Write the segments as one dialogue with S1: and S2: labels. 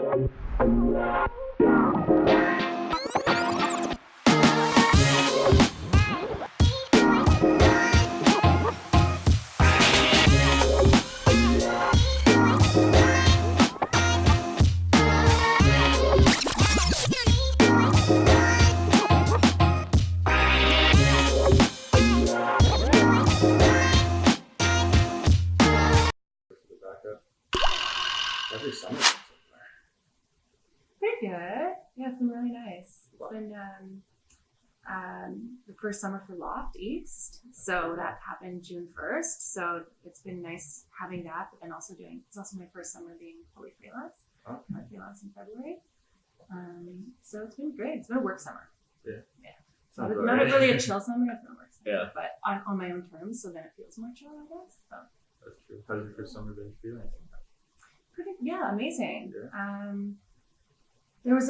S1: Every summer.
S2: Pretty good. Yeah, it's been really nice. It's been the first summer for LOVT East, so that happened June 1st. So it's been nice having that, but then also it's also my first summer being fully freelance.
S1: Oh.
S2: I freelance in February. So it's been great. It's been a work summer.
S1: Yeah.
S2: Not really a chill summer, it's been a work summer.
S1: Yeah.
S2: But on my own terms, so then it feels more chill, I guess. So.
S1: That's true. How's your first summer been freelancing?
S2: Amazing.
S1: Yeah.
S2: There was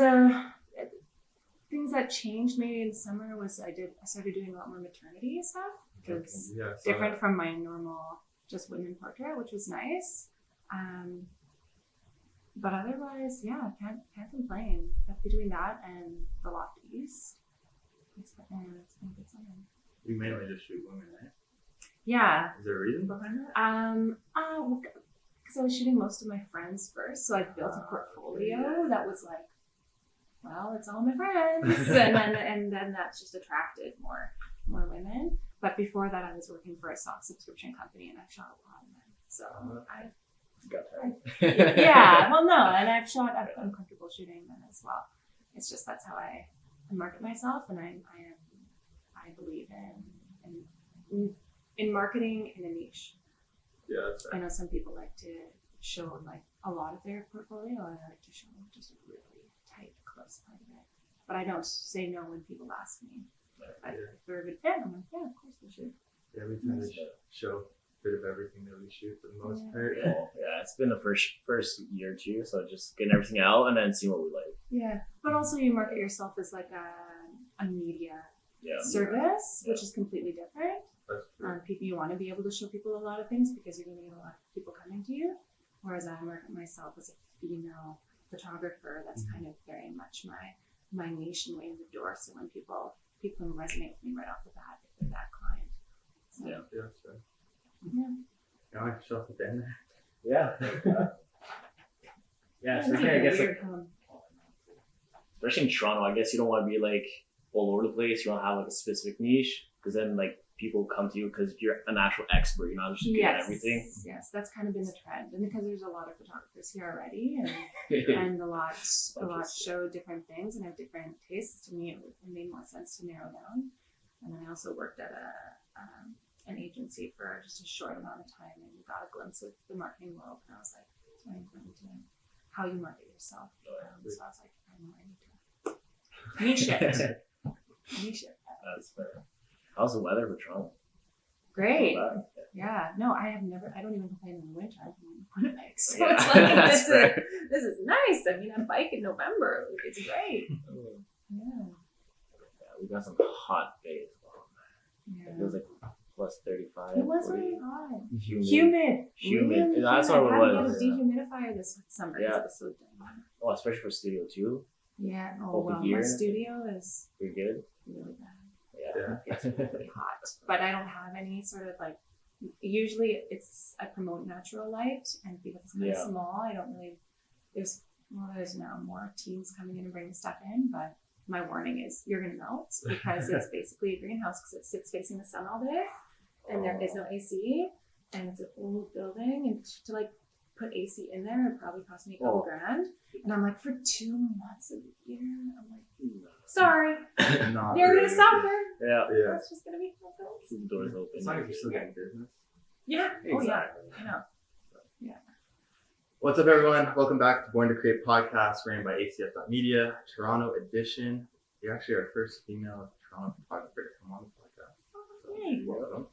S2: things that changed maybe in the summer was I started doing a lot more maternity stuff, which was different from my normal just women portrait, which was nice. But otherwise, yeah, can't complain. Between that and the LOVT East, it's been a good summer.
S1: You mainly just shoot women, right?
S2: Yeah.
S1: Is there a reason behind that?
S2: Because I was shooting most of my friends first, so I built a portfolio that was like, well, it's all my friends, and then that's just attracted more women. But before that, I was working for a stock subscription company, and I've shot a lot of men. So I'm comfortable shooting men as well. It's just that's how I market myself, and I believe in marketing in a niche.
S1: Yeah, that's right.
S2: I know some people like to show like a lot of their portfolio, and I like to show just a really tight, close part of it. But I don't say no when people ask me. If they're a good fit, I'm like, yeah, of course we should.
S1: Yeah, we tend to show a bit of everything that we shoot for the most part.
S3: Yeah, it's been the first year or two, so just getting everything out and then seeing what we like.
S2: Yeah, but also you market yourself as like a media service, which is completely different. People, you want to be able to show people a lot of things because you're going to get a lot of people coming to you. Whereas I market myself as a female photographer, that's kind of very much my niche and way in the door. So when people resonate with me right off the bat if they're that client. So,
S1: You know, I can show up at the end.
S3: Yeah. So I guess especially in Toronto, I guess you don't want to be like all over the place. You want to have like a specific niche, because then like people come to you because you're an actual expert. You're not just good at everything.
S2: Yes, that's kind of been the trend, and because there's a lot of photographers here already, and and a lot show different things and have different tastes. To me, it made more sense to narrow down. And then I also worked at an agency for just a short amount of time, and got a glimpse of the marketing world. And I was like, it's very important to how you market yourself. So I was like, I know I need to niche it.
S3: That's fair. How's the weather for Toronto?
S2: Great. Yeah. No, I don't even complain in the winter. I'm in Winnipeg. So it's like, this is nice. I mean, I bike in November. It's great. Yeah.
S3: We got some hot days.
S2: Yeah.
S3: It was like plus 35.
S2: It was really hot.
S3: Humid.
S2: Really
S3: That's what it was.
S2: I had to get a dehumidifier this summer because it was so dry.
S3: Oh, especially for studio too.
S2: Yeah. Oh, well, my studio is
S3: pretty good.
S2: Really bad.
S3: Yeah.
S2: It's really hot. But I don't have any sort of like, usually I promote natural light, and because it's kind of small, I don't really, there's now more teams coming in and bringing stuff in, but my warning is you're going to melt because it's basically a greenhouse because it sits facing the sun all day and there is no AC and it's an old building, and to like put AC in there would probably cost me a couple grand. And I'm like, for 2 months of the year, I'm like, sorry, you're going to suffer.
S3: Yeah.
S2: It's just going to be fulfilled.
S3: Keep the doors open.
S1: It's not like you're still getting business.
S2: Yeah.
S3: Exactly.
S2: Oh, yeah. I know. Yeah.
S1: What's up, everyone? Welcome back to Born to Create podcast, ran by ACF.media, Toronto edition. You're actually our first female Toronto photographer to come on the podcast.
S2: Oh, yay.
S1: Welcome.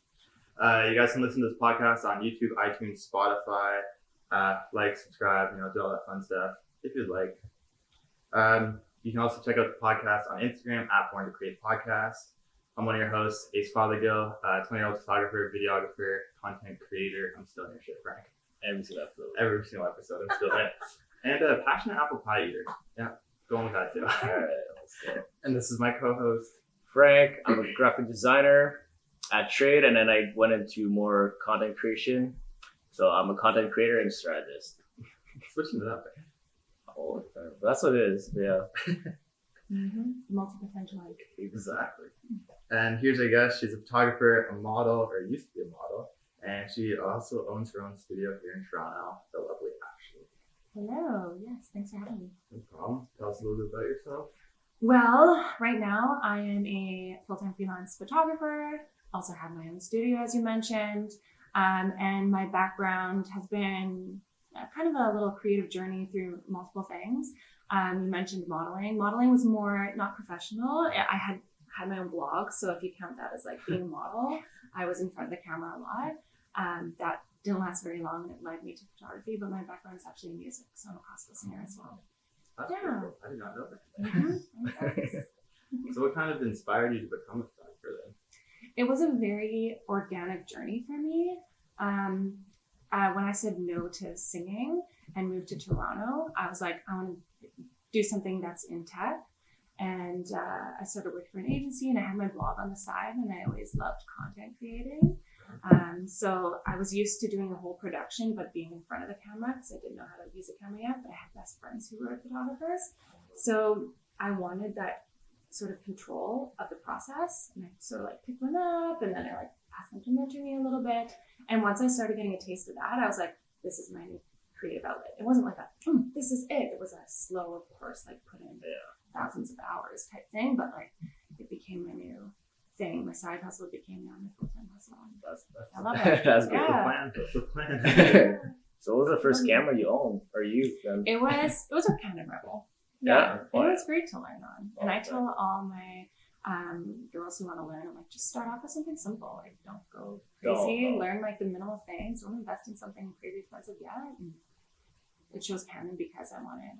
S1: You guys can listen to this podcast on YouTube, iTunes, Spotify. Like, subscribe, do all that fun stuff if you'd like. You can also check out the podcast on Instagram at Born to Create Podcast. I'm one of your hosts, Ace Fothergill, 20-year-old photographer, videographer, content creator. I'm still in your shit, Frank.
S3: Every single episode.
S1: Every single episode, I'm still in it. And a passionate apple pie eater. Yeah, going with that too.
S3: Alright, let's go.
S1: And this is my co-host.
S3: Frank, I'm a graphic designer at Trade, and then I went into more content creation. So I'm a content creator and strategist.
S1: Switching it up.
S3: Oh, that's what it is. Yeah,
S2: Multi-potential.
S3: exactly.
S1: And here's our guest. She's a photographer, a model, or used to be a model. And she also owns her own studio here in Toronto, the lovely Ashley.
S2: Hello. Yes, thanks for having me.
S1: No problem. Tell us a little bit about yourself.
S2: Well, right now I am a full-time freelance photographer. Also have my own studio, as you mentioned. And my background has been kind of a little creative journey through multiple things. You mentioned modeling. Modeling was more not professional. I had my own blog, so if you count that as like being a model, I was in front of the camera a lot. That didn't last very long, and it led me to photography. But my background is actually in music, so I'm a classical singer as well.
S1: That's
S2: Yeah.
S1: pretty cool. I did not know that. So what kind of inspired you to become a photographer then?
S2: It was a very organic journey for me. When I said no to singing and moved to Toronto, I was like, I want to do something that's in tech. And I started working for an agency, and I had my blog on the side, and I always loved content creating. So I was used to doing a whole production, but being in front of the camera, because I didn't know how to use a camera yet, but I had best friends who were photographers. So I wanted that sort of control of the process, and I sort of like pick one up, and then I like ask them to mentor me a little bit. And once I started getting a taste of that, I was like, this is my new creative outlet. It wasn't like this is it. It was a slow, of course, like put in thousands of hours type thing, but like it became my new thing. My side hustle became now my full-time hustle. I love it.
S3: That's good.
S1: That's the plan.
S3: So what was the first camera you owned or used then?
S2: It was a Canon Rebel.
S3: Yeah.
S2: It was great to learn on. And I tell all my girls who want to learn, I'm like, just start off with something simple. Like, don't go crazy. Learn like the minimal things. Don't invest in something crazy expensive yet. And it chose Canon because I wanted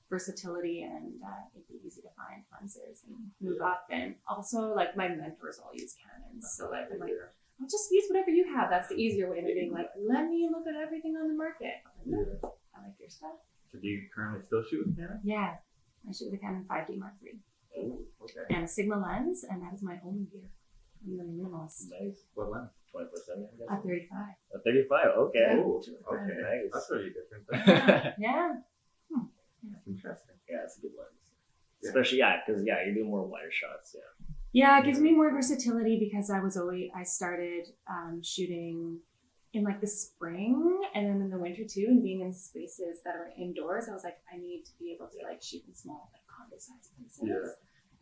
S2: versatility, and it'd be easy to find lenses and move up. And also, like, my mentors all use Canons, so like I'm like, I'll just use whatever you have. That's the easier way than being like, let me look at everything on the market. I like your stuff.
S1: So do you currently still shoot with Canon?
S2: Yeah, I shoot with a Canon 5D Mark III.
S1: Oh, okay.
S2: And a Sigma lens, and that is my only gear. I'm the minimalist.
S3: Nice.
S1: What lens?
S3: 20%.
S2: A 35.
S3: A 35. Okay.
S1: Oh, okay.
S3: Nice.
S1: That's really different.
S2: Yeah.
S1: That's interesting.
S3: Yeah, it's a good lens. Especially, because you're doing more wider shots.
S2: Yeah, it gives me more versatility because I started shooting in like the spring and then in the winter too, and being in spaces that are indoors, I was like, I need to be able to like shoot in small like condo sized places. Yeah.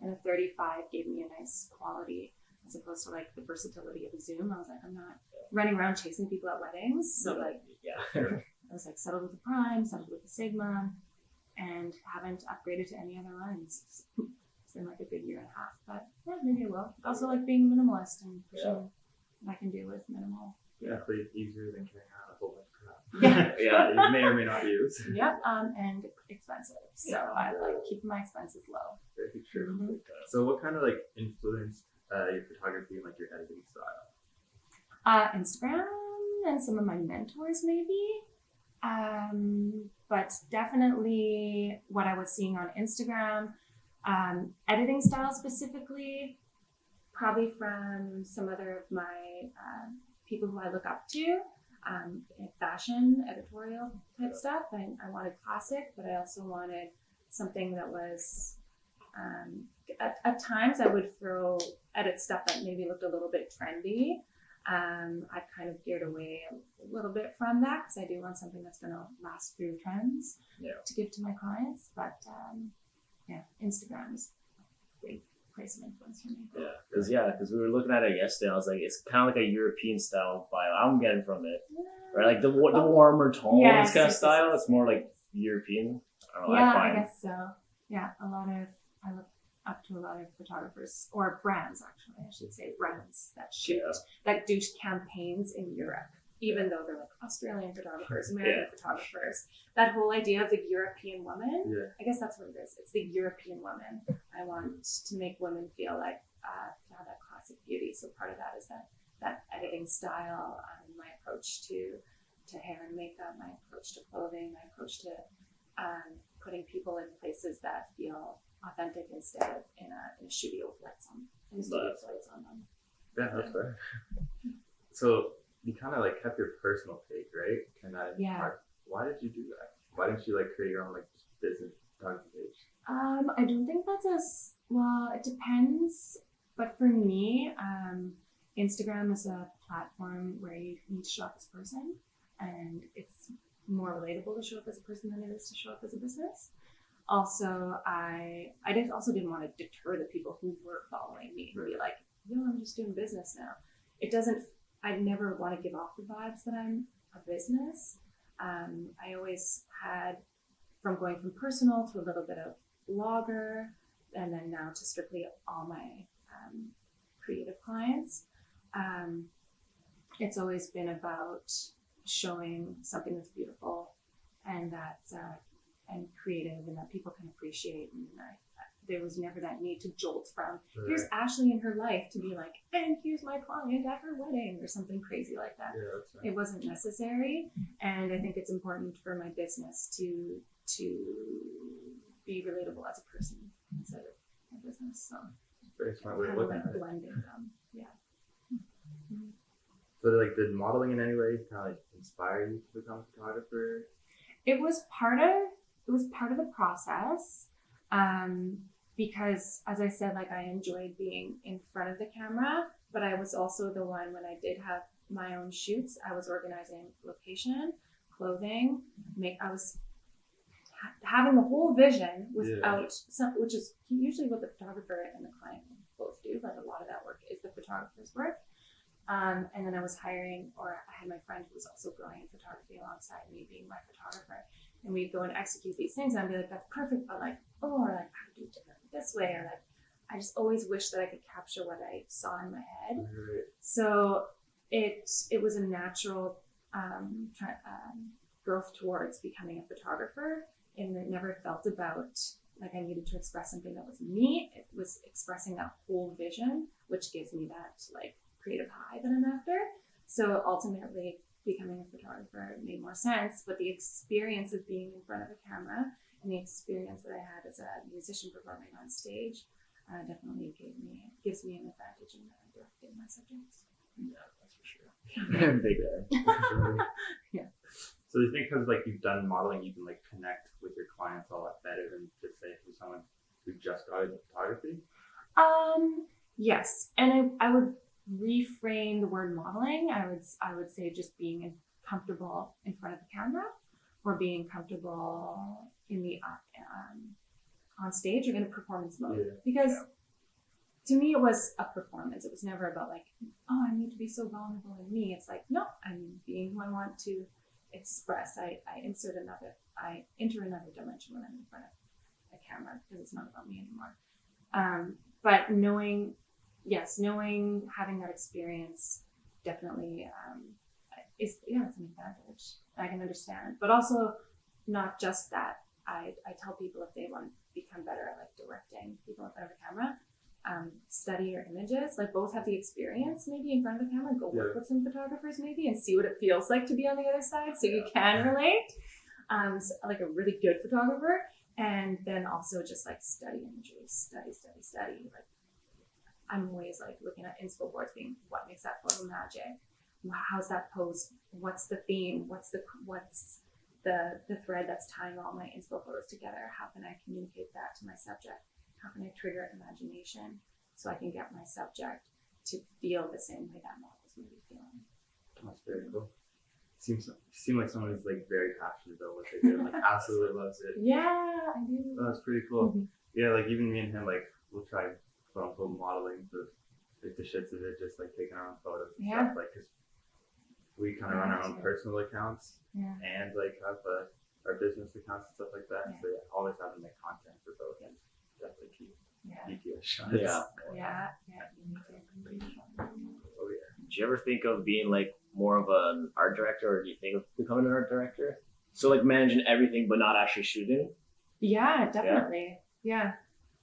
S2: And a 35 gave me a nice quality as opposed to like the versatility of a zoom. I was like, I'm not running around chasing people at weddings. So like, I was like settled with the prime, settled with the Sigma, and haven't upgraded to any other lens. It's been like a good year and a half, but yeah, maybe I will. Also like being minimalist and pushing what I can do with minimal.
S1: Yeah, it's easier than carrying out a whole bunch of crap. You may or may not use.
S2: Yep, and expensive. So I like keeping my expenses low.
S1: Very true. Mm-hmm. So what kind of like influenced your photography and like your editing style?
S2: Instagram and some of my mentors maybe. But definitely what I was seeing on Instagram, editing style specifically, probably from some other of my people who I look up to, fashion, editorial type stuff. I wanted classic, but I also wanted something that was, at times I would edit stuff that maybe looked a little bit trendy. I've kind of geared away a little bit from that because I do want something that's going to last through trends to give to my clients. But Instagram is a big place of influence for me.
S3: Because we were looking at it yesterday. I was like, it's kind of like a European style vibe I'm getting from it, right? Like the warmer tones kind of style. It's more like European. I don't know,
S2: I guess so. Yeah, I look up to a lot of photographers or brands, actually, I should say brands that that do campaigns in Europe, even though they're like Australian photographers, American photographers. That whole idea of the European woman, I guess that's what it is. It's the European woman. I want to make women feel like to have that classic beauty. So part of that is that editing style, my approach to hair and makeup, my approach to clothing, my approach to putting people in places that feel authentic instead of in a studio with lights on. In a studio with lights on them.
S1: Yeah, that's fair. So you kind of like kept your personal page, right? And why did you do that? Why didn't you like create your own like business photography page?
S2: I don't think that's well. It depends, but for me, Instagram is a platform where you need to show up as a person, and it's more relatable to show up as a person than it is to show up as a business. Also, I didn't want to deter the people who were following me and be like, yo, I'm just doing business now. I never want to give off the vibes that I'm a business. I always had, from going from personal to a little bit of blogger, and then now to strictly all my creative clients. It's always been about showing something that's beautiful and that's and creative and that people can appreciate. And there was never that need to jolt from here's Ashley in her life to be like, and here's my client at her wedding or something crazy like that.
S1: Yeah, that's right.
S2: It wasn't necessary, and I think it's important for my business to be relatable as a person instead of my business. So
S1: very smart way of looking at it.
S2: Blending them. Yeah. Mm-hmm.
S1: So like, did modeling in any way kind of like inspire you to become a photographer?
S2: It was part of the process, because as I said, like I enjoyed being in front of the camera, but I was also the one when I did have my own shoots, I was organizing location, clothing, I was having the whole vision without which is usually what the photographer and the client both do, but a lot of that work is the photographer's work. And then I was hiring, or I had my friend who was also growing in photography alongside me being my photographer. And we'd go and execute these things. And I'd be like, that's perfect. But like, or like, I would do it differently this way. Or like, I just always wish that I could capture what I saw in my head.
S1: Right.
S2: So it was a natural growth towards becoming a photographer. And it never felt about like I needed to express something that was me. It was expressing that whole vision, which gives me that like creative high that I'm after. So ultimately becoming a photographer made more sense, but the experience of being in front of a camera and the experience that I had as a musician performing on stage definitely gives me an advantage in directing my subjects.
S3: Yeah, that's for sure. Big there.
S2: Yeah.
S1: So do you think because like you've done modeling, you can like connect with your clients a lot better than just say for someone who just got into photography?
S2: Yes, and I would reframe the word modeling. I would say just being comfortable in front of the camera, or being comfortable in the on stage or in a performance mode. Because to me it was a performance. It was never about like, oh, I need to be so vulnerable in me. It's like, no, I'm being who I want to express. I enter another dimension when I'm in front of a camera because it's not about me anymore. But knowing, having that experience definitely it's an advantage. I can understand, but also not just that. I tell people if they want to become better at like directing people in front of a camera, study your images. Like both have the experience maybe in front of the camera. Go work with some photographers maybe and see what it feels like to be on the other side, so you can relate. So, like a really good photographer, and then also just like study imagery, study. Like I'm always like looking at inspo boards, being what makes that photo magic? How's that pose? What's the theme? What's the thread that's tying all my inspo photos together? How can I communicate that to my subject? How can I trigger imagination so I can get my subject to feel the same way that model's maybe feeling?
S1: That's very cool. Seem like someone who's like very passionate about what they do, like absolutely loves it.
S2: Yeah, I do.
S1: Oh, that's pretty cool.
S2: Mm-hmm.
S1: Yeah, like even me and him, like we'll try quote unquote modeling for like the shits of it, just like taking our own photos and stuff, like because we kind of run our own personal accounts and like have our business accounts and stuff like that. So always having like content for both is definitely key. BTS shots.
S2: Yeah.
S1: Oh yeah.
S3: Did you ever think of being like more of an art director, or do you think of becoming an art director? So like managing everything but not actually shooting?
S2: Yeah, definitely. Yeah.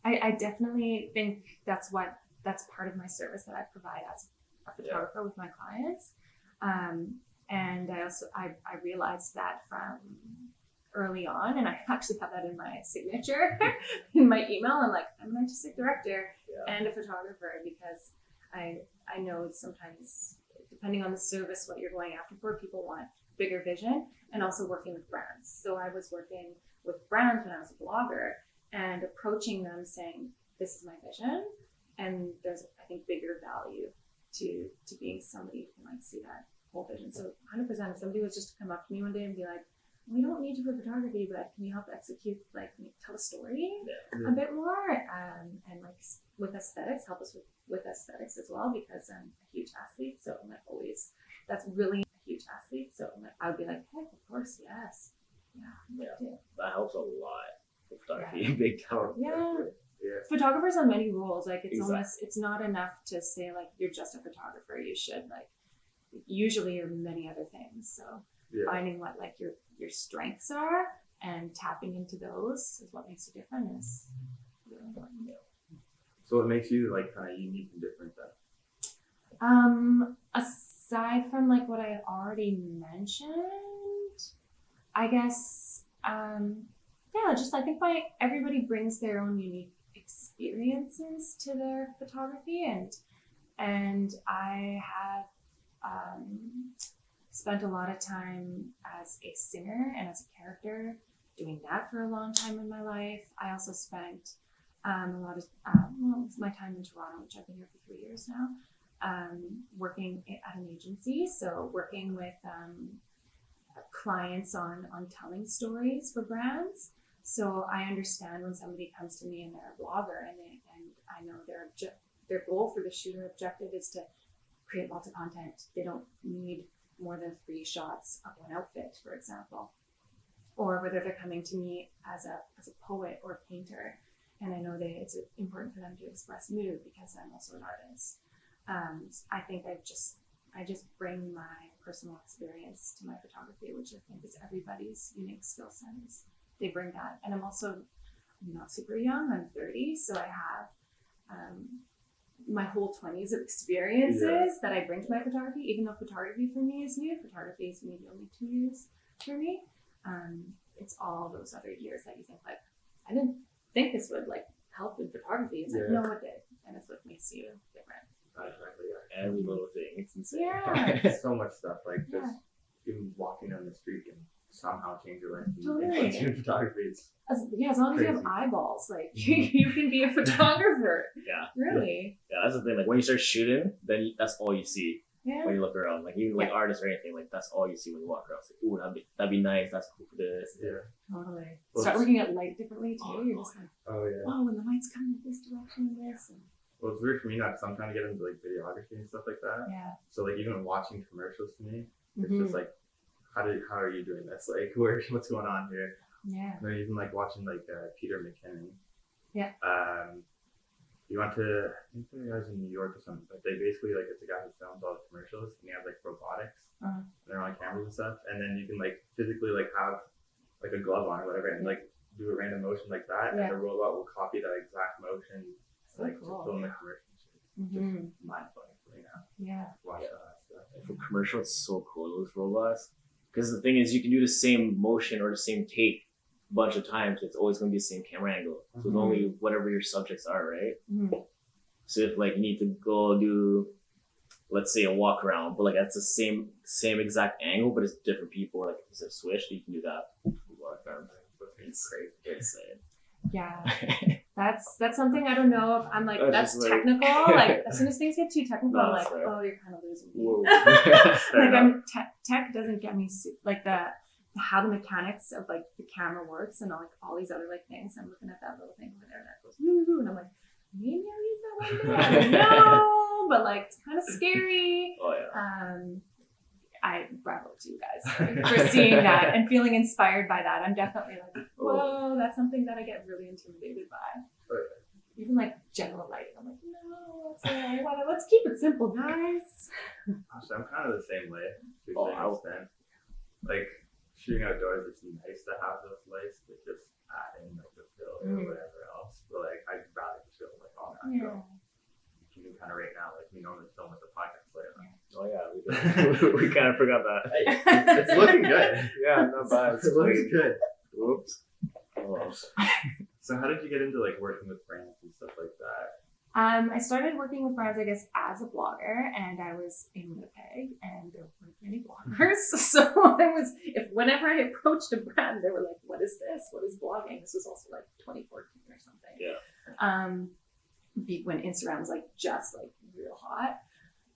S2: I definitely think that's part of my service that I provide as a photographer with my clients. And I realized that from early on, and I actually have that in my signature in my email. I'm like, I'm an artistic director and a photographer, because I know sometimes, depending on the service, what you're going after for, people want bigger vision, and also working with brands. So I was working with brands when I was a blogger and approaching them saying, this is my vision, and there's, I think, bigger value to being somebody who can like see that whole vision. So 100%, if somebody was just to come up to me one day and be like, we don't need you for photography, but can you help execute, like tell a story a bit more, and like with aesthetics, help us with aesthetics as well, because I'm a huge athlete, so I'm like always, that's really a huge athlete, so I'm like, I would be like, hey, of course, yes,
S3: that helps a lot for photography. Big time.
S2: Photographers on many roles, like it's almost, it's not enough to say like you're just a photographer. You should like, usually you're many other things, so finding what like your strengths are and tapping into those is what makes you different, is really important.
S1: So what makes you like kind of unique and different then?
S2: Aside from like what I already mentioned, I guess, just I think everybody brings their own unique experiences to their photography, and I have spent a lot of time as a singer and as a character doing that for a long time in my life. I also spent a lot of my time in Toronto, which I've been here for 3 years now, working at an agency, so working with clients on telling stories for brands. So I understand when somebody comes to me and they're a blogger, and I know their goal for the shoot or objective is to create lots of content. They don't need more than 3 shots of one outfit, for example, or whether they're coming to me as a poet or a painter, and I know that it's important for them to express mood because I'm also an artist. I think I just bring my personal experience to my photography, which I think is everybody's unique skill set. They bring that, and I'm not super young. I'm 30, so I have my whole 20s of experiences that I bring to my photography. Even though photography for me is new, photography is maybe only 2 years for me. It's all those other years that you think like, I didn't think this would like help in photography. It's like, no, it did, and it's what makes you different.
S1: Exactly.
S3: Every little thing. It's insane.
S1: So much stuff, like just even walking down the street can somehow change your life.
S2: Totally.
S1: In photography,
S2: as long as you have eyeballs, like you can be a photographer. Really.
S3: Yeah, that's the thing. Like when you start shooting, then that's all you see.
S2: Yeah.
S3: When you look around, like even like artists or anything, like that's all you see when you walk around. It's like, ooh, that'd be nice. That's cool for this.
S2: Totally. Start looking at light differently too. You're just like, when the light's coming this direction, this.
S1: Well, it's weird for me now because I'm trying to get into like videography and stuff like that.
S2: Yeah.
S1: So like even watching commercials to me, it's just like, how are you doing this? Like, what's going on here?
S2: Yeah.
S1: And then even like watching like Peter McKinnon.
S2: Yeah.
S1: He went to, I think he was in New York or something, but they basically like, it's a guy who films all the commercials, and he has like robotics, and they're on cameras and stuff, and then you can like physically like have like a glove on or whatever, and like do a random motion like that, and the robot will copy that exact motion to film the commercial. Just mind blowing for me now.
S2: Yeah.
S1: Watch that stuff.
S3: For commercial, it's so cool, those robots. Because the thing is, you can do the same motion or the same take a bunch of times. It's always going to be the same camera angle. So it's only whatever your subjects are, right? So if like you need to go do, let's say, a walk around, but like that's the same exact angle, but it's different people. Like if it's a switch, you can do that. Walk around. It's crazy. Insane.
S2: Yeah. That's something I don't know if I'm like, that's
S3: like,
S2: technical. Like as soon as things get too technical, I'm like, oh, you're kind of losing me. Like tech doesn't get me like how the mechanics of like the camera works and all these other like things. I'm looking at that little thing over there that goes woo, and I'm like, maybe I'll use that one day. I don't know, but like it's kind of scary.
S3: Oh yeah.
S2: I bravo to you guys for seeing that and feeling inspired by that. I'm definitely like, whoa, that's something that I get really intimidated by. Even like general lighting, I'm like, no, let's keep it simple, guys.
S1: Actually, I'm kind of the same way to an extent. Like shooting outdoors, it's nice to have those lights, but just adding like the fill or whatever else. But like I'd rather just feel like all natural. You can do kind of right now, like we normally film with the podcast later.
S3: Oh yeah, we kind of forgot that.
S1: Hey, it's looking good.
S3: Yeah, not bad.
S1: It looks good.
S3: else.
S1: So how did you get into like working with brands and stuff like that?
S2: I started working with brands, I guess, as a blogger, and I was in Winnipeg, and there weren't many bloggers. So whenever I approached a brand, they were like, "What is this? What is blogging?" This was also like 2014 or something.
S3: Yeah.
S2: When Instagram was like just like real hot,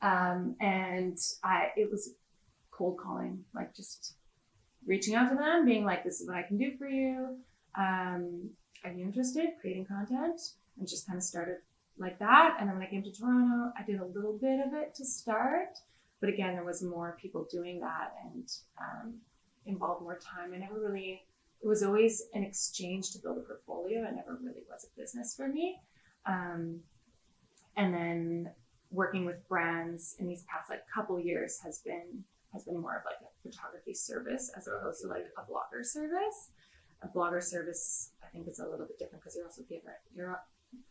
S2: and it was cold calling, like just reaching out to them, being like, "This is what I can do for you. Are you interested?" Creating content, and just kind of started like that. And then when I came to Toronto, I did a little bit of it to start, but again, there was more people doing that and involved more time. It was always an exchange to build a portfolio. It never really was a business for me. And then working with brands in these past like couple years has been more of like a photography service as opposed to like a blogger service. A blogger service, I think, is a little bit different because you're also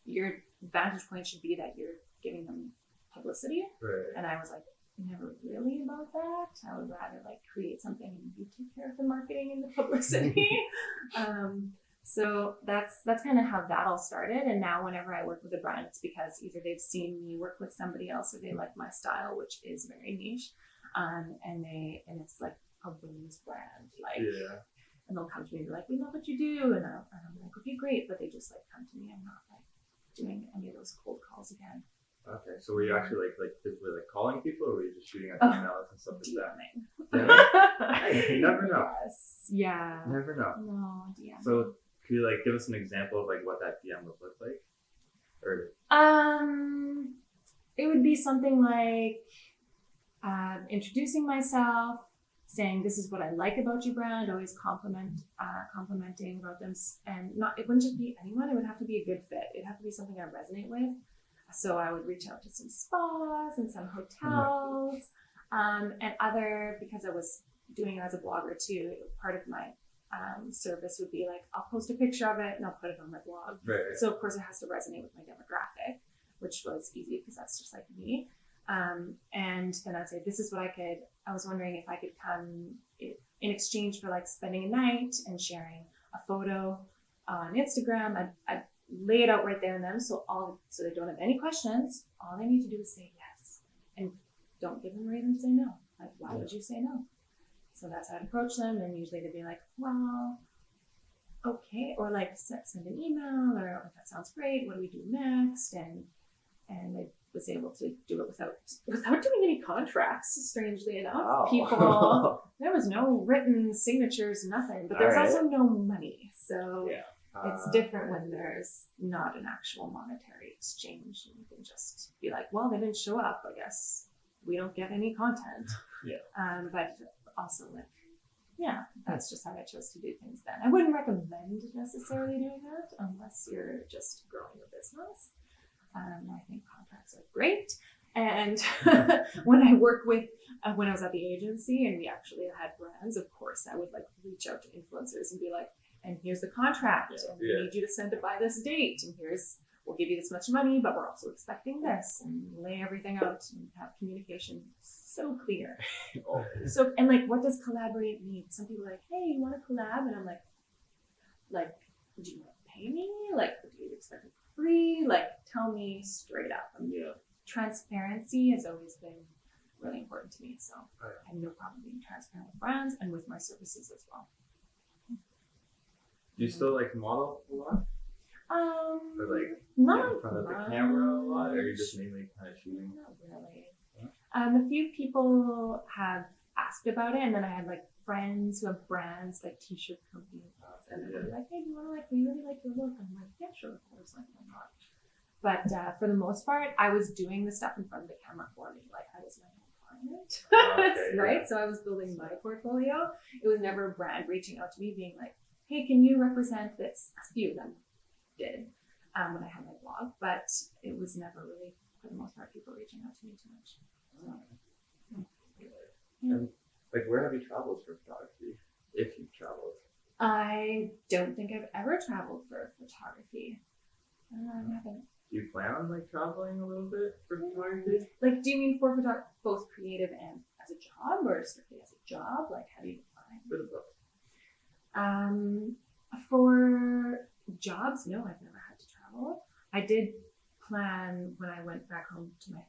S2: your vantage point should be that you're giving them publicity.
S1: Right.
S2: And I was like, never really about that. I would rather like create something and you take care of the marketing and the publicity. So that's kind of how that all started. And now whenever I work with a brand, it's because either they've seen me work with somebody else or they like my style, which is very niche. And it's like a women's brand, like, and they'll come to me and be like, "We love what you do," and I'm like, "Okay, great," but they just like come to me. I'm not like doing any of those cold calls again.
S1: Okay, so were you actually like physically like calling people, or were you just shooting out emails and stuff like that? DMing? You never know.
S2: Yes. Yeah.
S1: Never know.
S2: No, DM.
S1: So could you like give us an example of like what that DM would look like? Or
S2: it would be something like introducing myself, saying this is what I like about your brand, always complimenting about them, and it wouldn't just be anyone, it would have to be a good fit. It'd have to be something I resonate with. So I would reach out to some spas and some hotels, and because I was doing it as a blogger too, part of my service would be like, I'll post a picture of it and I'll put it on my blog. Right. So of course it has to resonate with my demographic, which was easy because that's just like me. And then I'd say, this is what I was wondering if I could come in exchange for like spending a night and sharing a photo on Instagram. I'd lay it out right there and then, so they don't have any questions. All they need to do is say yes, and don't give them a reason to say no. Like, why would you say no? So that's how I'd approach them, and usually they'd be like, well, okay, or like send an email, or oh, that sounds great. What do we do next? And I was able to do it without doing any contracts. Strangely enough,
S3: wow.
S2: People, there was no written signatures, nothing. But there's also no money, so it's different when there's not an actual monetary exchange. And you can just be like, well, they didn't show up. I guess we don't get any content. But also like, that's just how I chose to do things then. I wouldn't recommend necessarily doing that unless you're just growing a business. I think contracts are great. And when I was at the agency and we actually had brands, of course, I would like reach out to influencers and be like, and here's the contract, and we need you to send it by this date, and we'll give you this much money, but we're also expecting this, and lay everything out and have communication so clear. So, and like, what does collaborate mean? Some people are like, hey, you want to collab? And I'm like, do you want to pay me? Like, do you expect it for free? Like, tell me straight up. Transparency has always been really important to me, so I have no problem being transparent with brands and with my services as well.
S1: Do you still like model a lot? Or like
S2: not
S1: in front of the camera a lot, or are you just mainly kind of shooting?
S2: Not really. A few people have asked about it, and then I had like friends who have brands like t-shirt companies, and they're like, "Hey, do you want to we really like your look?" I'm like, "Yeah, sure, of course, like why not?" But for the most part, I was doing the stuff in front of the camera for me, like I was my own client, right? So I was building my portfolio. It was never a brand reaching out to me, being like, hey, can you represent this? A few of them did when I had my blog, but it was never really, for the most part, people reaching out to me too much. So,
S1: And like, where have you traveled for photography, if you've traveled?
S2: I don't think I've ever traveled for photography. I haven't.
S1: Do you plan on like traveling a little bit for photography?
S2: Like, do you mean for both creative and as a job, or strictly as a job? Like, how do you define?
S1: For the book.
S2: For jobs, no, I've never had to travel. I did plan when I went back home to my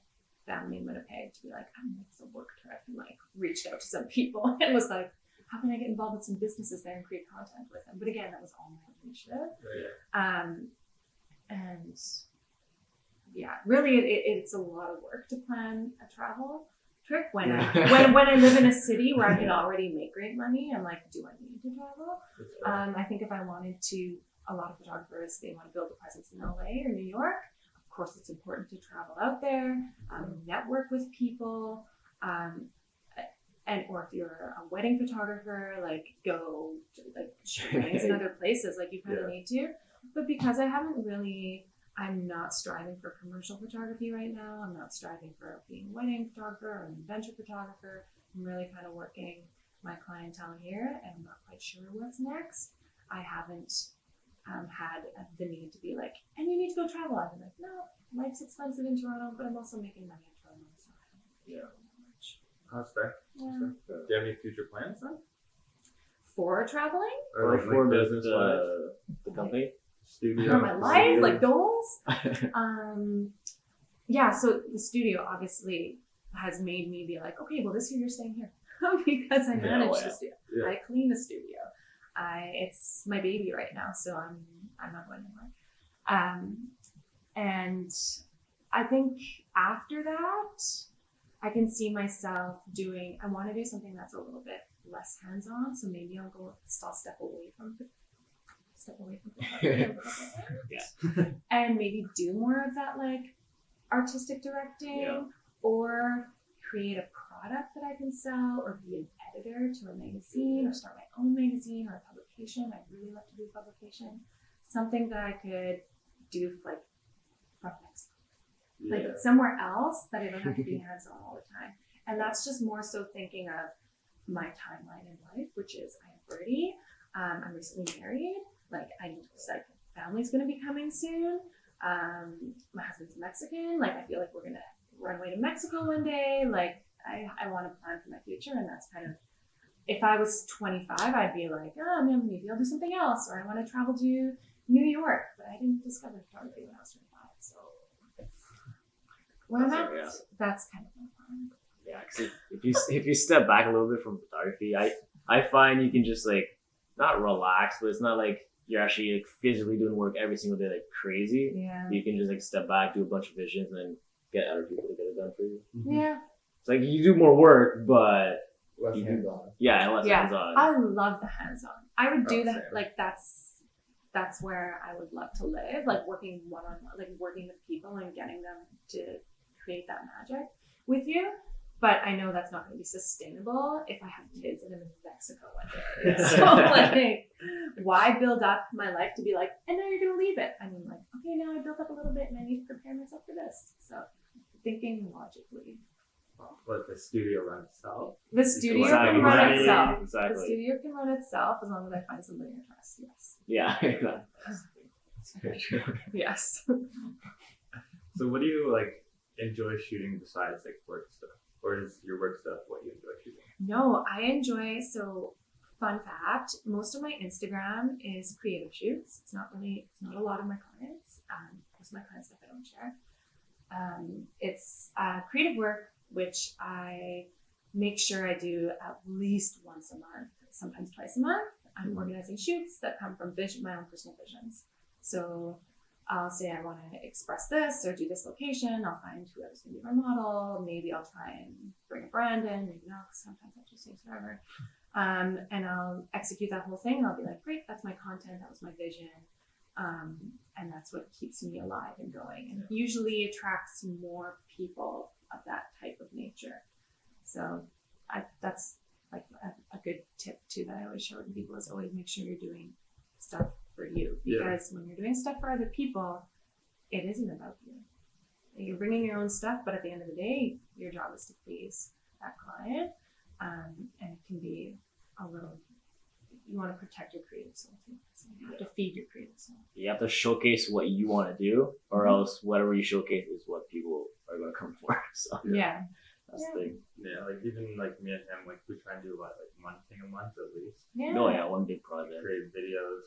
S2: family in Winnipeg to be like, I'm going to work trip, and like reached out to some people and was like, how can I get involved with some businesses there and create content with them? But again, that was all my initiative. And yeah, really, it's a lot of work to plan a travel trip when I live in a city where I can already make great money. I'm like, do I need to travel? I think if I wanted to, a lot of photographers, they want to build a presence in LA or New York. Of course, it's important to travel out there, network with people, and or if you're a wedding photographer, like go to like shoot weddings in other places, like you kind of need to. But because I'm not striving for commercial photography right now. I'm not striving for being a wedding photographer or an adventure photographer. I'm really kind of working my clientele here, and I'm not quite sure what's next. I haven't had the need to be like, and you need to go travel. I've been like, no, life's expensive in Toronto, but I'm also making money in Toronto, so I don't know much.
S1: That's fair.
S2: Yeah.
S1: Do you have any future plans then?
S2: For traveling?
S3: Or
S1: like
S3: for
S1: business
S3: the company?
S1: Studio?
S2: For my life, like goals? Yeah, so the studio obviously has made me be like, okay, well this year you're staying here because I manage the studio.
S1: Yeah.
S2: I clean the studio. It's my baby right now, so I'm not going anywhere. And I think after that, I can see myself I want to do something that's a little bit less hands-on. So maybe I'll step away from photography a little bit. And maybe do more of that like artistic directing or create a product that I can sell or be an editor to a magazine or start my own magazine or a publication. I'd really love to do a publication. Something that I could do like from Mexico. Like somewhere else that I don't have to be hands-on all the time. And that's just more so thinking of my timeline in life, which is I have Birdie. I'm recently married. Like family's gonna be coming soon. My husband's Mexican. Like I feel like we're gonna run away to Mexico one day. Like I want to plan for my future, and that's kind of. If I was 25, I'd be like, oh, maybe I'll do something else, or I want to travel to New York. But I didn't discover photography when I was 25, so. Where I'm at, that's kind of my plan.
S3: Yeah, because if you step back a little bit from photography, I find you can just like not relax, but it's not like you're actually like physically doing work every single day like crazy.
S2: Yeah.
S3: You can just like step back, do a bunch of visions, and then get other people to get it done for you.
S2: Yeah.
S3: It's like you do more work, but
S1: less hands-on.
S3: Yeah, and less hands-on.
S2: I love the hands-on. I would do that.
S1: Same.
S2: Like that's where I would love to live. Like working one-on-one, like working with people and getting them to create that magic with you. But I know that's not going to be sustainable if I have kids and I'm in Mexico one day. So like, why build up my life to be like, and now you're going to leave it? I mean, like, okay, now I built up a little bit and I need to prepare myself for this. So thinking logically.
S1: But the studio run itself.
S2: The studio can run itself. Exactly. The studio can run itself as long as I find somebody I trust. Yes.
S3: Yeah.
S1: That's very true.
S2: Yes.
S1: So what do you like enjoy shooting besides like work stuff? Or is your work stuff what you enjoy shooting?
S2: No, I enjoy, so fun fact, most of my Instagram is creative shoots. It's not a lot of my clients. Most of my client stuff I don't share. It's creative work, which I make sure I do at least once a month, sometimes twice a month. I'm organizing shoots that come from my own personal visions. So I'll say I want to express this or do this location. I'll find whoever's going to be my model. Maybe I'll try and bring a brand in. Maybe not, because sometimes that just takes forever. And I'll execute that whole thing. And I'll be like, great, that's my content. That was my vision. And that's what keeps me alive and going. And usually attracts more people of that type of nature. So that's like a good tip too that I always share with people is always make sure you're doing stuff for you, because when you're doing stuff for other people, it isn't about you. You're bringing your own stuff, but at the end of the day, your job is to please that client, and it can be a little. You want to protect your creative soul too. So you have to feed your creative soul. You
S3: have to showcase what you want to do, or else whatever you showcase is what people are going to come for. So that's the thing.
S1: Yeah, like even like me and him, like we try and do like one thing a month at least.
S2: Yeah.
S3: Oh yeah, one big project.
S1: Create videos,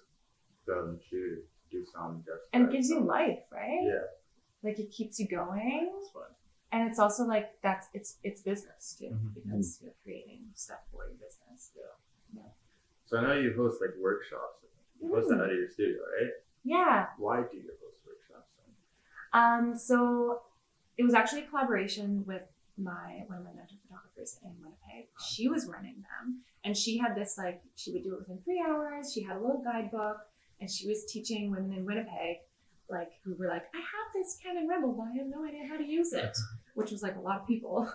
S1: go and shoot, do some just.
S2: And it gives you life, right?
S1: Yeah.
S2: Like it keeps you going.
S3: It's fun.
S2: And it's also like it's business too, because you're creating stuff for your business.
S3: Yeah.
S1: So I know you host like workshops. You host that out of your studio, right?
S2: Yeah.
S1: Why do you host workshops?
S2: So it was actually a collaboration with one of my mentor photographers in Winnipeg. She was running them, and she had this like she would do it within 3 hours. She had a little guidebook, and she was teaching women in Winnipeg, like who were like, I have this Canon Rebel, but I have no idea how to use it, which was like a lot of people,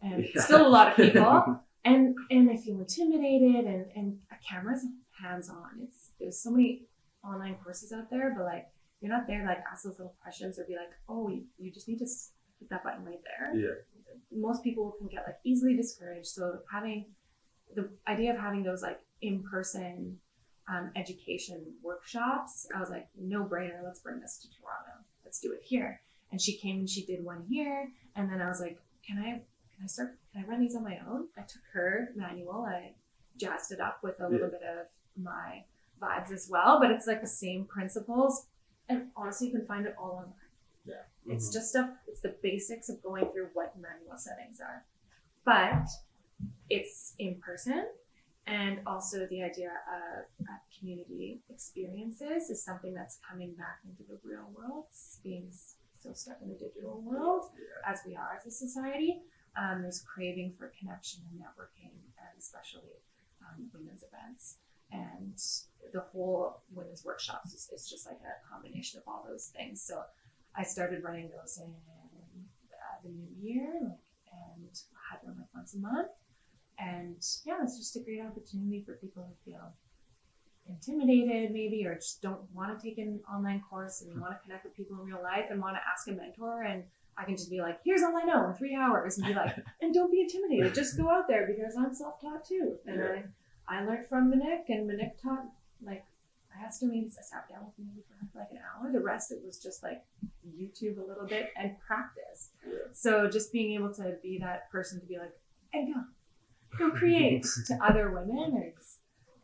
S2: and still a lot of people, and they feel intimidated, and a camera's hands-on. There's so many online courses out there, but like you're not there to like ask those little questions or be like, oh, you just need to hit that button right there.
S1: Yeah.
S2: Most people can get like easily discouraged. So having the idea of having those like in-person education workshops, I was like, no brainer. Let's bring this to Toronto. Let's do it here. And she came and she did one here. And then I was like, can I run these on my own? I took her manual. I jazzed it up with a little bit of my vibes as well, but it's like the same principles. And honestly, you can find it all online.
S3: Yeah.
S2: It's just stuff, it's the basics of going through what manual settings are. But it's in person, and also the idea of community experiences is something that's coming back into the real world, being still stuck in the digital world as we are as a society. There's craving for connection and networking, and especially women's events. And the whole women's workshops is just like a combination of all those things. So I started running those in the new year, and had them like once a month. And yeah, it's just a great opportunity for people who feel intimidated maybe, or just don't want to take an online course and want to connect with people in real life and want to ask a mentor. And I can just be like, here's all I know in 3 hours, and be like, and don't be intimidated, just go out there, because I'm self-taught too. And I learned from Monique, and Monique taught, like, I asked her, maybe I sat down with me for like an hour. The rest, it was just like YouTube a little bit and practice. So just being able to be that person to be like, and go create to other women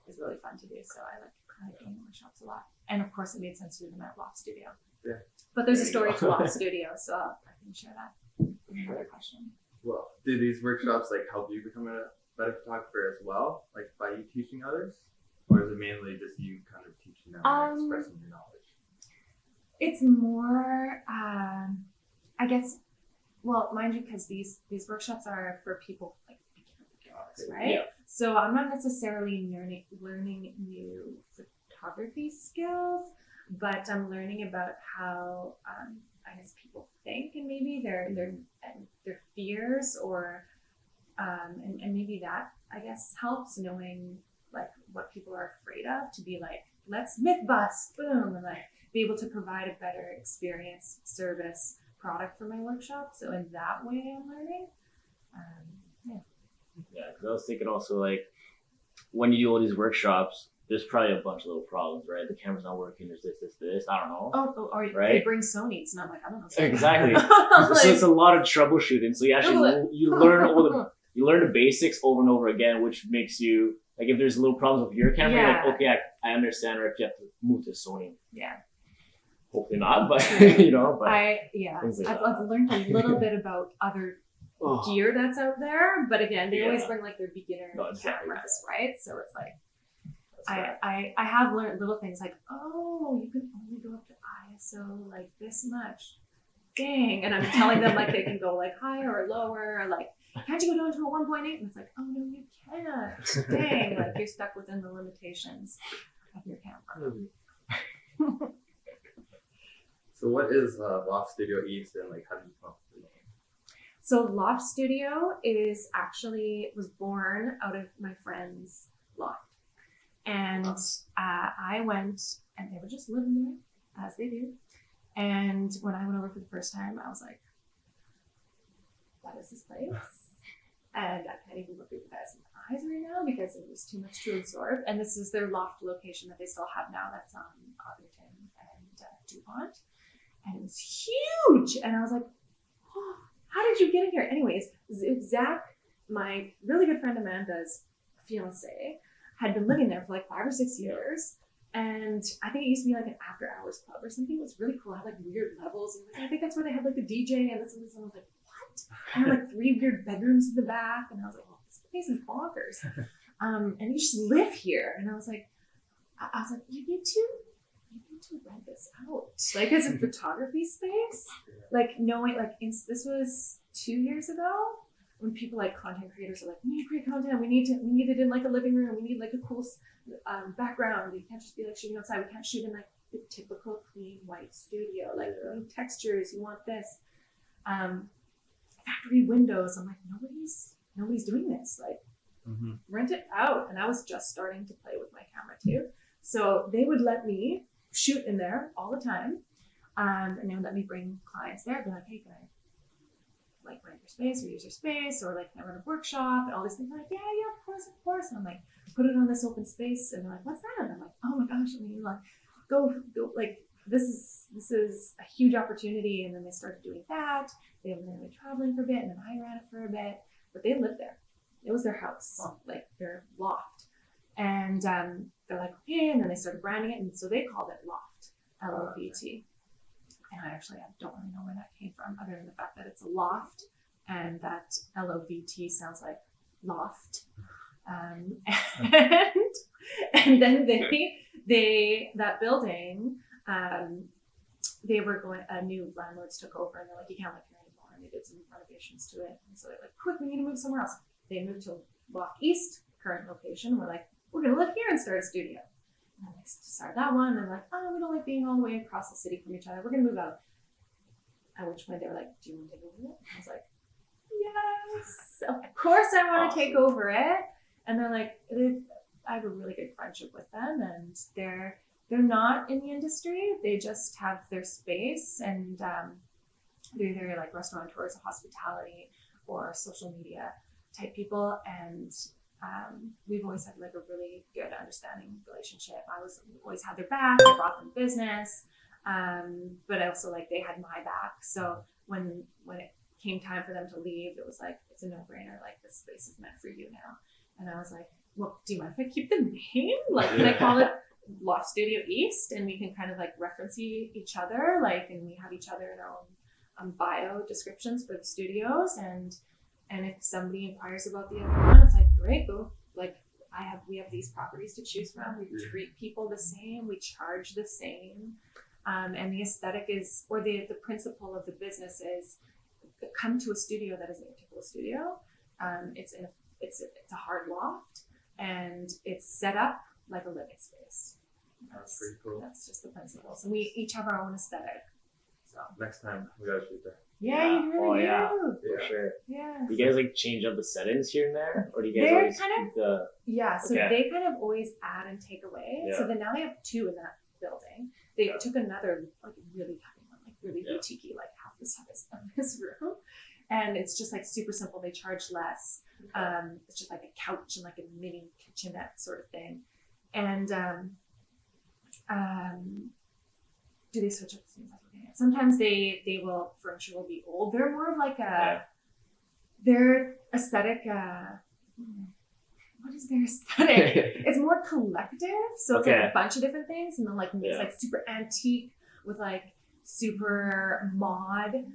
S2: is really fun to do. So I like doing workshops a lot. And of course, it made sense to do them at LOVT Studio.
S1: Yeah.
S2: But there's a story to LOVT Studio, so I can share that. Another question.
S1: Well, do these workshops like help you become a better photographer as well, like by you teaching others, or is it mainly just you kind of teaching them and expressing your knowledge? It's
S2: more, I guess. Well, mind you, because these workshops are for people like beginners, right? Yeah. So I'm not necessarily learning new photography skills, but I'm learning about how I guess people think, and maybe their fears, or and maybe that I guess helps, knowing like what people are afraid of, to be like, let's myth bust, boom, and like be able to provide a better experience, service, product for my workshop. So in that way, I'm learning.
S3: Yeah, because I was thinking also, like, when you do all these workshops, there's probably a bunch of little problems, right? The camera's not working, there's this, I don't know.
S2: Oh, or
S3: right?
S2: They bring Sony's, and I'm like, I don't know. Sony.
S3: Exactly. So it's a lot of troubleshooting. So you actually, you learn the basics over and over again, which makes you, like, if there's little problems with your camera, you're like, okay, I understand, or if you have to move to Sony.
S2: Yeah.
S3: Hopefully not, but, you know. But
S2: I've learned a little bit about other gear that's out there, but again, they always bring like their beginner cameras, right? So it's like, I have learned little things like, oh, you can only go up to ISO like this much. Dang. And I'm telling them like they can go like higher or lower, or like, can't you go down to a 1.8? And it's like, oh no, you can't. Dang, like you're stuck within the limitations of your camera.
S1: So what is LOVT Studio East, and like how do you come up with the name?
S2: So LOVT Studio was born out of my friend's loft. And I went, and they were just living there, as they do. And when I went over for the first time, I was like, what is this place? And I can't even look at you guys in the eyes right now because it was too much to absorb. And this is their loft location that they still have now. That's on Arlington and DuPont. And it was huge. And I was like, oh, how did you get in here? Anyways, Zach, my really good friend Amanda's fiance, had been living there for like 5 or 6 years. And I think it used to be like an after hours club or something. It was really cool. It had like weird levels. And I think that's where they had like the DJ and this and this. And I was like, what? And I had like 3 weird bedrooms in the back. And I was like, oh, this place is bonkers. And you just live here. And I was like, you need to rent this out. Like as a photography space. Like knowing, like this was 2 years ago when people like content creators are like, we need to create content. We need it in like a living room. We need like a cool background. You can't just be like shooting outside. We can't shoot in like the typical clean white studio. Like you need textures. You want this. Factory windows. I'm like, nobody's doing this. Like rent it out. And I was just starting to play with my camera too. So they would let me shoot in there all the time. And they would let me bring clients there. Be like, hey, can I like rent your space or use your space, or like can I run a workshop and all these things. I'm like, yeah, of course. And I'm like, put it on this open space, and they're like, what's that? And I'm like, oh my gosh, I mean, like, go, like this is a huge opportunity. And then they started doing that. They were going to be traveling for a bit, and then I ran it for a bit. But they lived there. It was their house, like their loft. And they're like, okay, and then they started branding it, and so they called it LOVT, LOVT. And I don't really know where that came from, other than the fact that it's a loft, and that LOVT sounds like loft. And then they that building, they were going. New landlords took over, and they're like, you can't live here anymore. And they did some renovations to it, and so they're like, quick, we need to move somewhere else. They moved to LOVT East, current location. We're like, we're gonna live here and start a studio. And they started that one. And they're like, oh, we don't like being all the way across the city from each other. We're going to move out. At which point they were like, do you want to take over it? I was like, yes, of course I want to take over it. And they're like, I have a really good friendship with them. And they're not in the industry. They just have their space. And they're either like restaurateurs or hospitality or social media type people. And we've always had like a really good understanding relationship. I always had their back. I brought them business, but also like they had my back. So when it came time for them to leave, it was like, it's a no-brainer. Like this space is meant for you now. And I was like, well, do you mind if I keep the name? Like, can I call it LOVT Studio East? And we can kind of like reference each other, like, and we have each other in our own bio descriptions for the studios. And if somebody inquires about the other one, it's like, great, go. Like we have these properties to choose from. We treat people the same. We charge the same. And the aesthetic is, or the principle of the business is, come to a studio that is a typical studio. It's a hard loft, and it's set up like a living space.
S1: That's pretty cool.
S2: That's just the principles. And we each have our own aesthetic. So
S1: next time we gotta shoot there.
S2: Yeah, you really do.
S3: For sure.
S2: Yeah.
S3: Do you guys like change up the settings here and there, or do you guys
S2: They're
S3: always
S2: kind of
S3: keep the?
S2: Yeah, so they kind of always add and take away.
S3: Yeah.
S2: So then now they have 2 in that building. They took another like really heavy one, like really boutique-y, like half the size of this room, and it's just like super simple. They charge less. It's just like a couch and like a mini kitchenette sort of thing, and do they switch up the things? Sometimes they will, furniture will be old. They're more of like their aesthetic. What is their aesthetic? It's more collective. So it's like a bunch of different things. And then like it's like super antique with like super mod,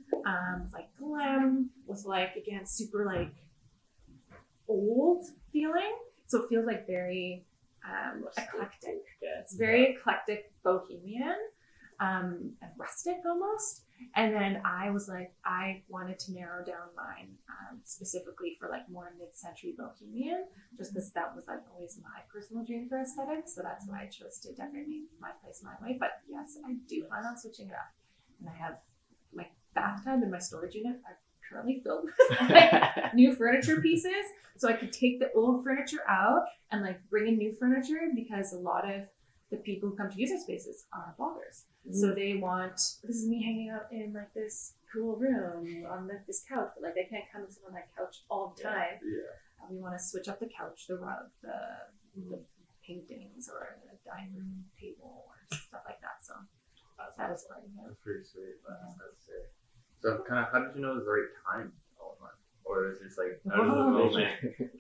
S2: like glam with like, again, super like old feeling. So it feels like very eclectic. It's very eclectic, bohemian. And rustic almost. And then I was like, I wanted to narrow down mine specifically for like more mid-century bohemian, just because that was like always my personal dream for aesthetic. So that's why I chose to decorate my place my way. But yes, I do plan on switching it up. And I have my bathtub and my storage unit are currently filled with like new furniture pieces. So I could take the old furniture out and like bring in new furniture, because a lot of the people who come to use our spaces are bloggers. So they want, this is me hanging out in like this cool room on this couch, but like they can't come and sit on that couch all the time. We want to switch up the couch, the rug, the paintings, or the dining room table, or stuff like that. So that was fun.
S1: That's pretty sweet. That's sick. So kind of, how did you know it was the right time? Or is it just like out of the moment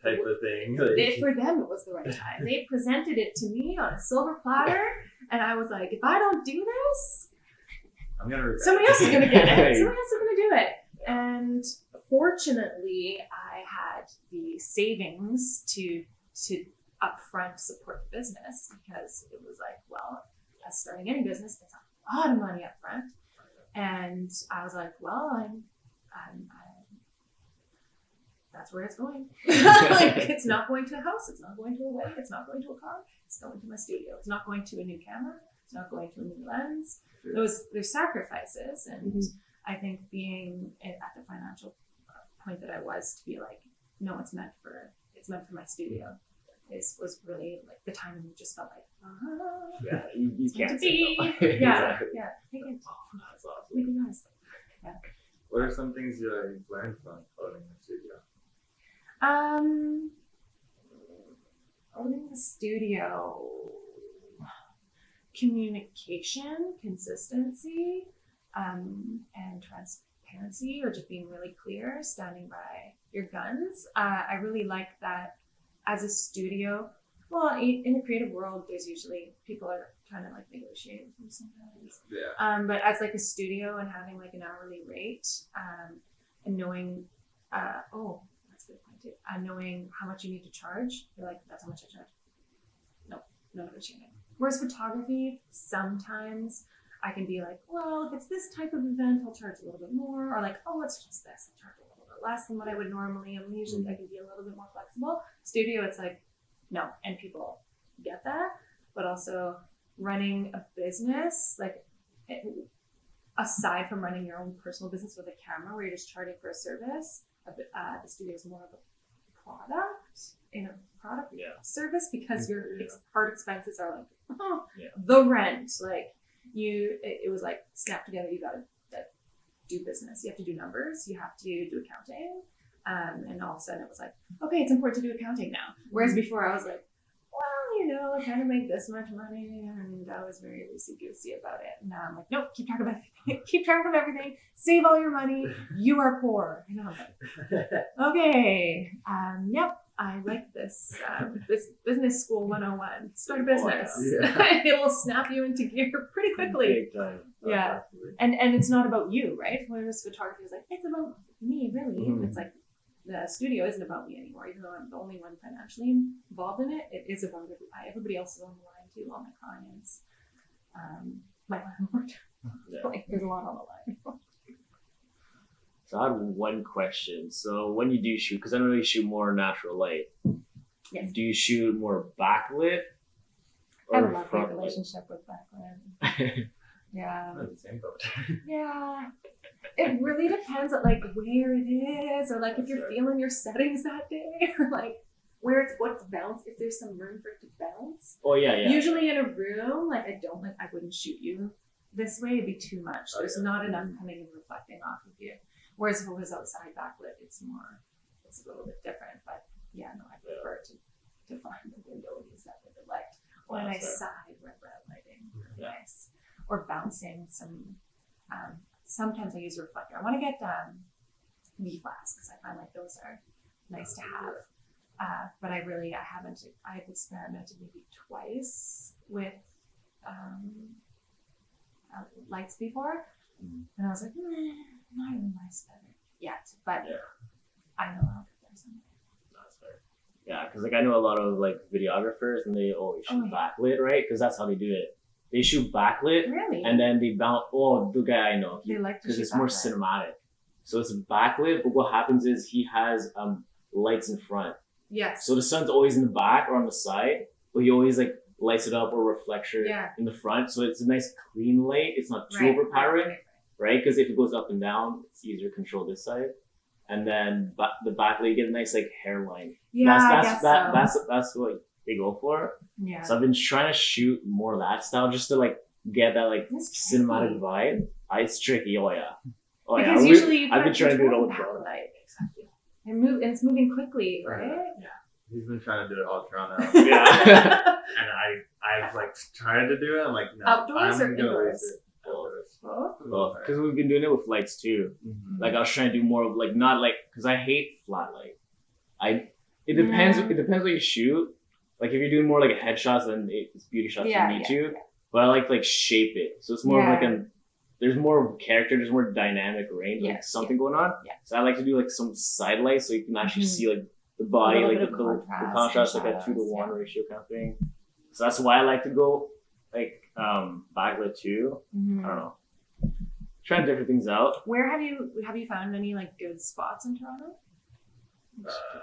S1: type of thing?
S2: For them, it was the right time. They presented it to me on a silver platter, And I was like, if I don't do this,
S1: I'm gonna regret
S2: somebody
S1: it.
S2: else is gonna get it. Somebody else is gonna do it. And fortunately, I had the savings to upfront support the business, because it was like, well, as starting any business, it's a lot of money upfront. And I was like, well, I'm that's where it's going. Like, it's not going to a house. It's not going to a wedding. It's not going to a car. It's going to my studio. It's not going to a new camera. It's not going to a new lens. There's sacrifices, and I think being at the financial point that I was, to be like, no, it's meant for my studio, was really like the time when you just felt like,
S3: Yeah, you can't say no.
S2: yeah,
S3: Exactly.
S2: yeah.
S3: That's awesome.
S2: Make it honest.
S1: What are some things you've learned from owning the studio?
S2: Owning the studio, communication, consistency, and transparency, or just being really clear, standing by your guns. I really like that as a studio. Well, in the creative world, there's usually people are trying to like negotiate with you sometimes.
S1: Yeah.
S2: But as like a studio and having like an hourly rate, and knowing, that's a good point too. Knowing how much you need to charge, you're like, that's how much I charge. No negotiating. Whereas photography, sometimes I can be like, well, if it's this type of event, I'll charge a little bit more, or like, oh, it's just this, I'll charge a little bit less than what I would normally. And usually I can be a little bit more flexible. Studio, it's like, no, and people get that. But also running a business, like, aside from running your own personal business with a camera where you're just charging for a service, the studio is more of a product service, because your hard expenses are like the rent, like it was like snap together. You got to do business. You have to do numbers. You have to do accounting. And all of a sudden it was like, okay, it's important to do accounting now. Whereas before I was like, well, I kind of make this much money, and I was very loosey-goosey about it. And now I'm like, nope, keep track of everything. Keep track of everything. Save all your money. You are poor. And I'm like, okay, yep, I like this. This business school 101. Start a business. It will snap you into gear pretty quickly.
S3: Big time.
S2: Yeah, and it's not about you, right? Whereas photography is like, it's about me, really. It's like, the studio isn't about me anymore, even though I'm the only one financially involved in it. It is about everybody else is on the line too, all my clients, my landlord. Like, there's a lot on the line.
S3: So I have one question. So when you do shoot, because I know you shoot more natural light, do you shoot more backlit?
S2: I have a lovely relationship with backlit. Yeah.
S1: Not the same boat.
S2: Yeah. It really depends on like where it is, or like if you're feeling your settings that day, or like what's bounce, if there's some room for it to bounce.
S3: Oh yeah.
S2: Usually in a room, like I wouldn't shoot you this way, it'd be too much. There's not enough coming and reflecting off of you. Whereas if it was outside backlit, it's a little bit different. But yeah, no, I prefer to find the window and use that window light. Or a nice side red lighting. Nice. Or bouncing some, sometimes I use a reflector. I want to get V-flats, because I find like those are nice to have. But I've experimented maybe twice with lights before. And I was like, not even my aesthetic yet, but I know I'll get there someday.
S3: That's fair. Yeah, because like I know a lot of like videographers, and they always shoot backlit, right? Because that's how they do it. They shoot backlit,
S2: really,
S3: and then they bounce. Oh, the guy I know,
S2: they like to
S3: because
S2: shoot
S3: it's more
S2: backlit.
S3: cinematic. So it's backlit, but what happens is he has lights in front.
S2: Yes.
S3: So the sun's always in the back or on the side, but he always like lights it up or reflector in the front. So it's a nice clean light. It's not too overpowering, right? Because if it goes up and down, it's easier to control this side. And then the backlit, you get a nice like hairline.
S2: Yeah,
S3: That's what they go for.
S2: Yeah.
S3: So I've been trying to shoot more of that style, just to like get that like cinematic vibe. It's tricky.
S2: Because usually
S3: I've been trying to do it all the time.
S2: Exactly. And it's moving quickly, right?
S1: Yeah. He's been trying to do it all Toronto.
S3: Yeah.
S1: And I've like tried to do it. I'm like, no.
S2: Outdoors or indoors?
S3: Well, because we've been doing it with lights too. Like I was trying to do more of like, not like, because I hate flat light. It depends. It depends what you shoot. Like if you're doing more like headshots, then it's beauty shots that need you. but I like shape it. So it's more of like there's more character, there's more dynamic range, like something going on.
S2: Yeah.
S3: So I like to do like some side lights so you can actually see like the body, like the contrast, like a 2-to-1 ratio kind of thing. So that's why I like to go like backlit too. I don't know. Trying different things out.
S2: Where have you found any like good spots in Toronto?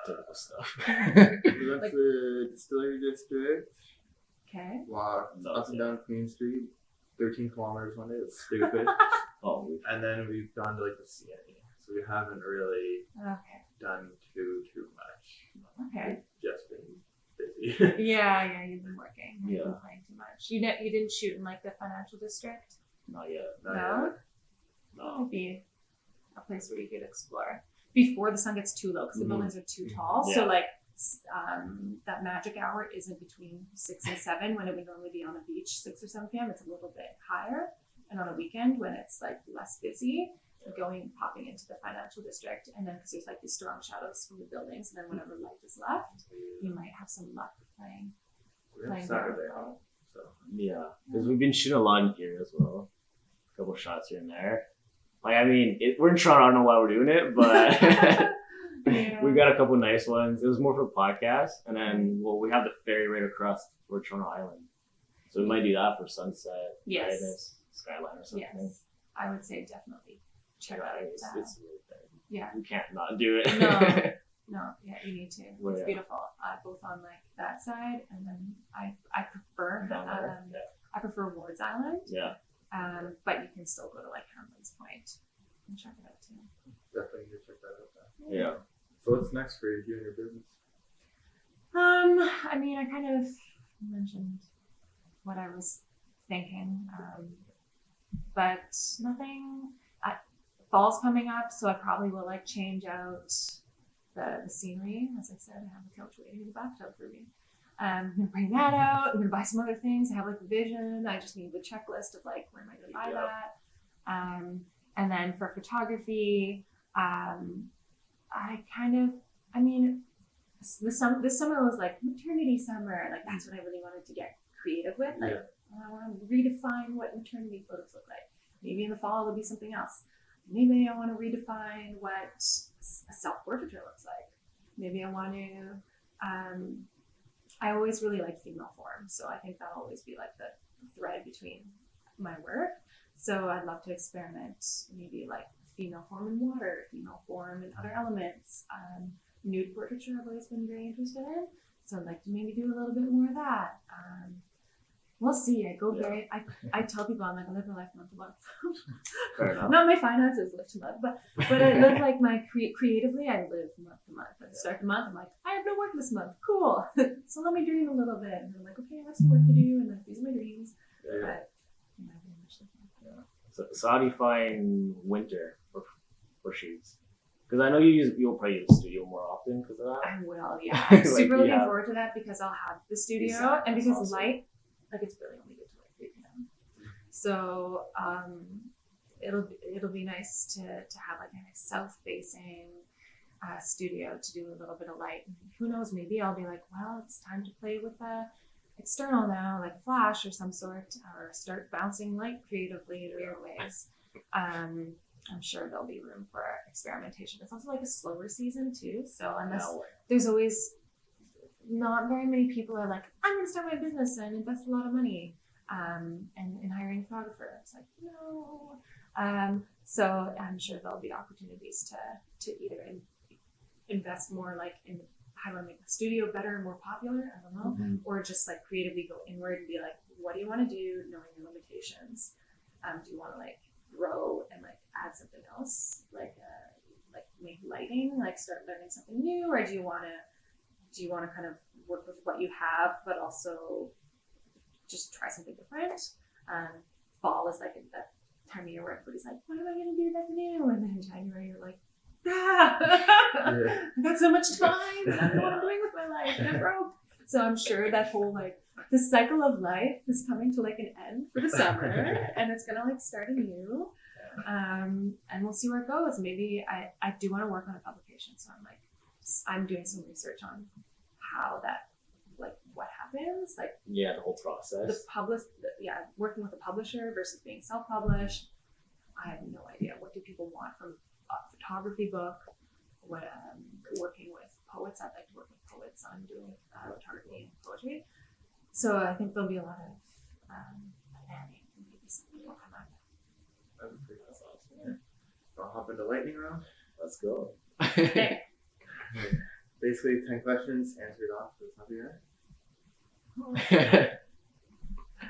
S3: Typical stuff.
S1: That's the Distillery District.
S2: Okay.
S1: Walked up and down Queen Street, 13 kilometers one day. It's stupid. And then we've gone to like the CNE, so we haven't really done too much.
S2: Okay.
S1: We've just been busy.
S2: Yeah, you've been working. You've
S3: Yeah.
S2: been playing too much. You didn't shoot in like the financial district?
S3: Not yet.
S2: No? That would be a place where you could explore before the sun gets too low, because the buildings are too tall.
S3: Yeah.
S2: So like that magic hour isn't between 6 and 7 when it would normally be on the beach 6 or 7 p.m. It's a little bit higher, and on a weekend when it's like less busy, popping into the financial district, and then because there's like these strong shadows from the buildings, and then whenever light is left, you might have some luck playing.
S1: We're on Saturday off, so
S3: yeah, because we've been shooting a lot in here as well. A couple shots here and there. Like, I mean, we're in Toronto. I don't know why we're doing it, but we got a couple nice ones. It was more for the podcast, and then we have the ferry right across for Toronto Island, so we might do that for sunset, brightness, skyline or something.
S2: Yes, I would say definitely check out.
S3: It's really good.
S2: Yeah,
S3: you can't not do it.
S2: No, you need to. It's beautiful, both on like that side, and then I prefer I prefer Ward's Island.
S3: Yeah.
S2: But you can still go to like Hamlin's Point and check it out too.
S1: definitely need to check that out.
S3: Yeah.
S1: So what's next for you in your business?
S2: I mean, I kind of mentioned what I was thinking, but nothing. Fall's coming up, so I probably will like change out the scenery. As I said, I have a couch waiting in the bathtub for me. I'm gonna bring that out. I'm gonna buy some other things. I have like a vision. I just need the checklist of like where am I gonna buy that. And then for photography, this summer was like maternity summer. Like that's what I really wanted to get creative with. Like I want to redefine what maternity photos look like. Maybe in the fall it'll be something else. Maybe I want to redefine what a self-portraiture looks like. Maybe I want to. I always really like female form, so I think that'll always be like the thread between my work. So I'd love to experiment, maybe like female form in water, female form in other elements. Nude portraiture I've always been very interested in, so I'd like to maybe do a little bit more of that. We'll see. I tell people I'm like I live my life month to month.
S3: Fair enough.
S2: Not my finances live to month, but I live like my creatively. I live month to month. At the start of the month, I'm like I have no work this month. Cool. So let me dream a little bit, and I'm like okay, I have some work to do, and like these are my dreams.
S1: Yeah.
S2: But very much like that.
S3: So how do you find winter for shoots? Because I know you'll probably use the studio more often because of that.
S2: I will, yeah. I'm super
S3: Like,
S2: looking forward to that because I'll have the studio and because
S3: awesome.
S2: light, like it's really only good to like 3 p.m. So it'll be nice to have like a nice south-facing studio to do a little bit of light. And who knows? Maybe I'll be like, well, it's time to play with the external now, like a flash or some sort, or start bouncing light creatively in weird ways. I'm sure there'll be room for experimentation. It's also like a slower season too, so there's always not very many people are like, I'm going to start my business and invest a lot of money in hiring a photographer. It's like, no. So I'm sure there'll be opportunities to either invest more like in how to make the studio better and more popular, I don't know, or just like creatively go inward and be like, what do you want to do knowing your limitations? Do you want to like grow and like add something else, like make lighting, like start learning something new, or do you want to kind of work with what you have but also just try something different? Fall is like that time of year where everybody's like, what am I going to do that's new? And then in January you're like, I've got so much time and I don't know what I'm doing with my life and I'm broke. So I'm sure that whole like the cycle of life is coming to like an end for the summer and it's gonna like start anew. And we'll see where it goes. Maybe I do want to work on a publication, so I'm doing some research on how that, like what happens happens, like
S3: Yeah, the whole process.
S2: working with a publisher versus being self-published. I have no idea. What do people want from a photography book? What working with poets? I'd like to work with poets on doing photography and poetry. So I think there'll be a lot of planning. Maybe something will come up.
S1: That's awesome. Yeah. So I'll hop into lightning round.
S3: Let's go.
S2: Okay.
S1: Basically, 10 questions answered off to the top of your head.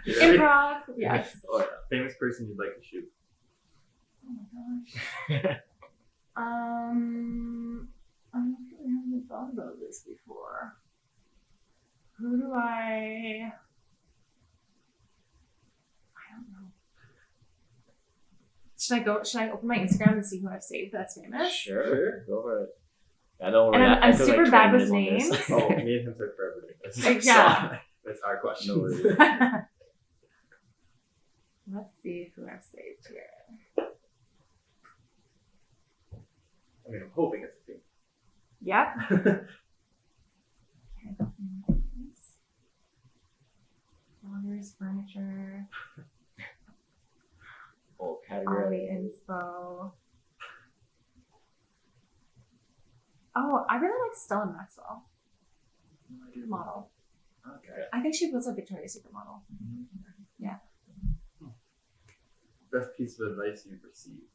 S1: You ready?
S2: Improv. Yes.
S3: Oh,
S1: Famous person you'd like to shoot.
S2: Oh my gosh. I haven't thought about this before. Who do I don't know. Should I open my Instagram and see who I've saved that's famous?
S3: Sure. Go for it. I don't
S2: And
S3: worry.
S2: I'm super
S3: like
S2: bad with
S3: 20 minutes on
S2: names.
S3: this.
S1: Oh, me and him took forever to do this.
S2: Yeah.
S1: That's our question.
S3: No worries.
S2: Let's see who I've saved here.
S1: I mean, I'm hoping it's a thing.
S2: Yep. Okay, Flowers, furniture,
S3: Oh,
S2: Ollie
S3: category.
S2: inspo. Oh, I really like Stella Maxwell. Model.
S1: Okay.
S2: I think she was a Victoria's Secret model. Yeah.
S1: Best piece of advice you've received.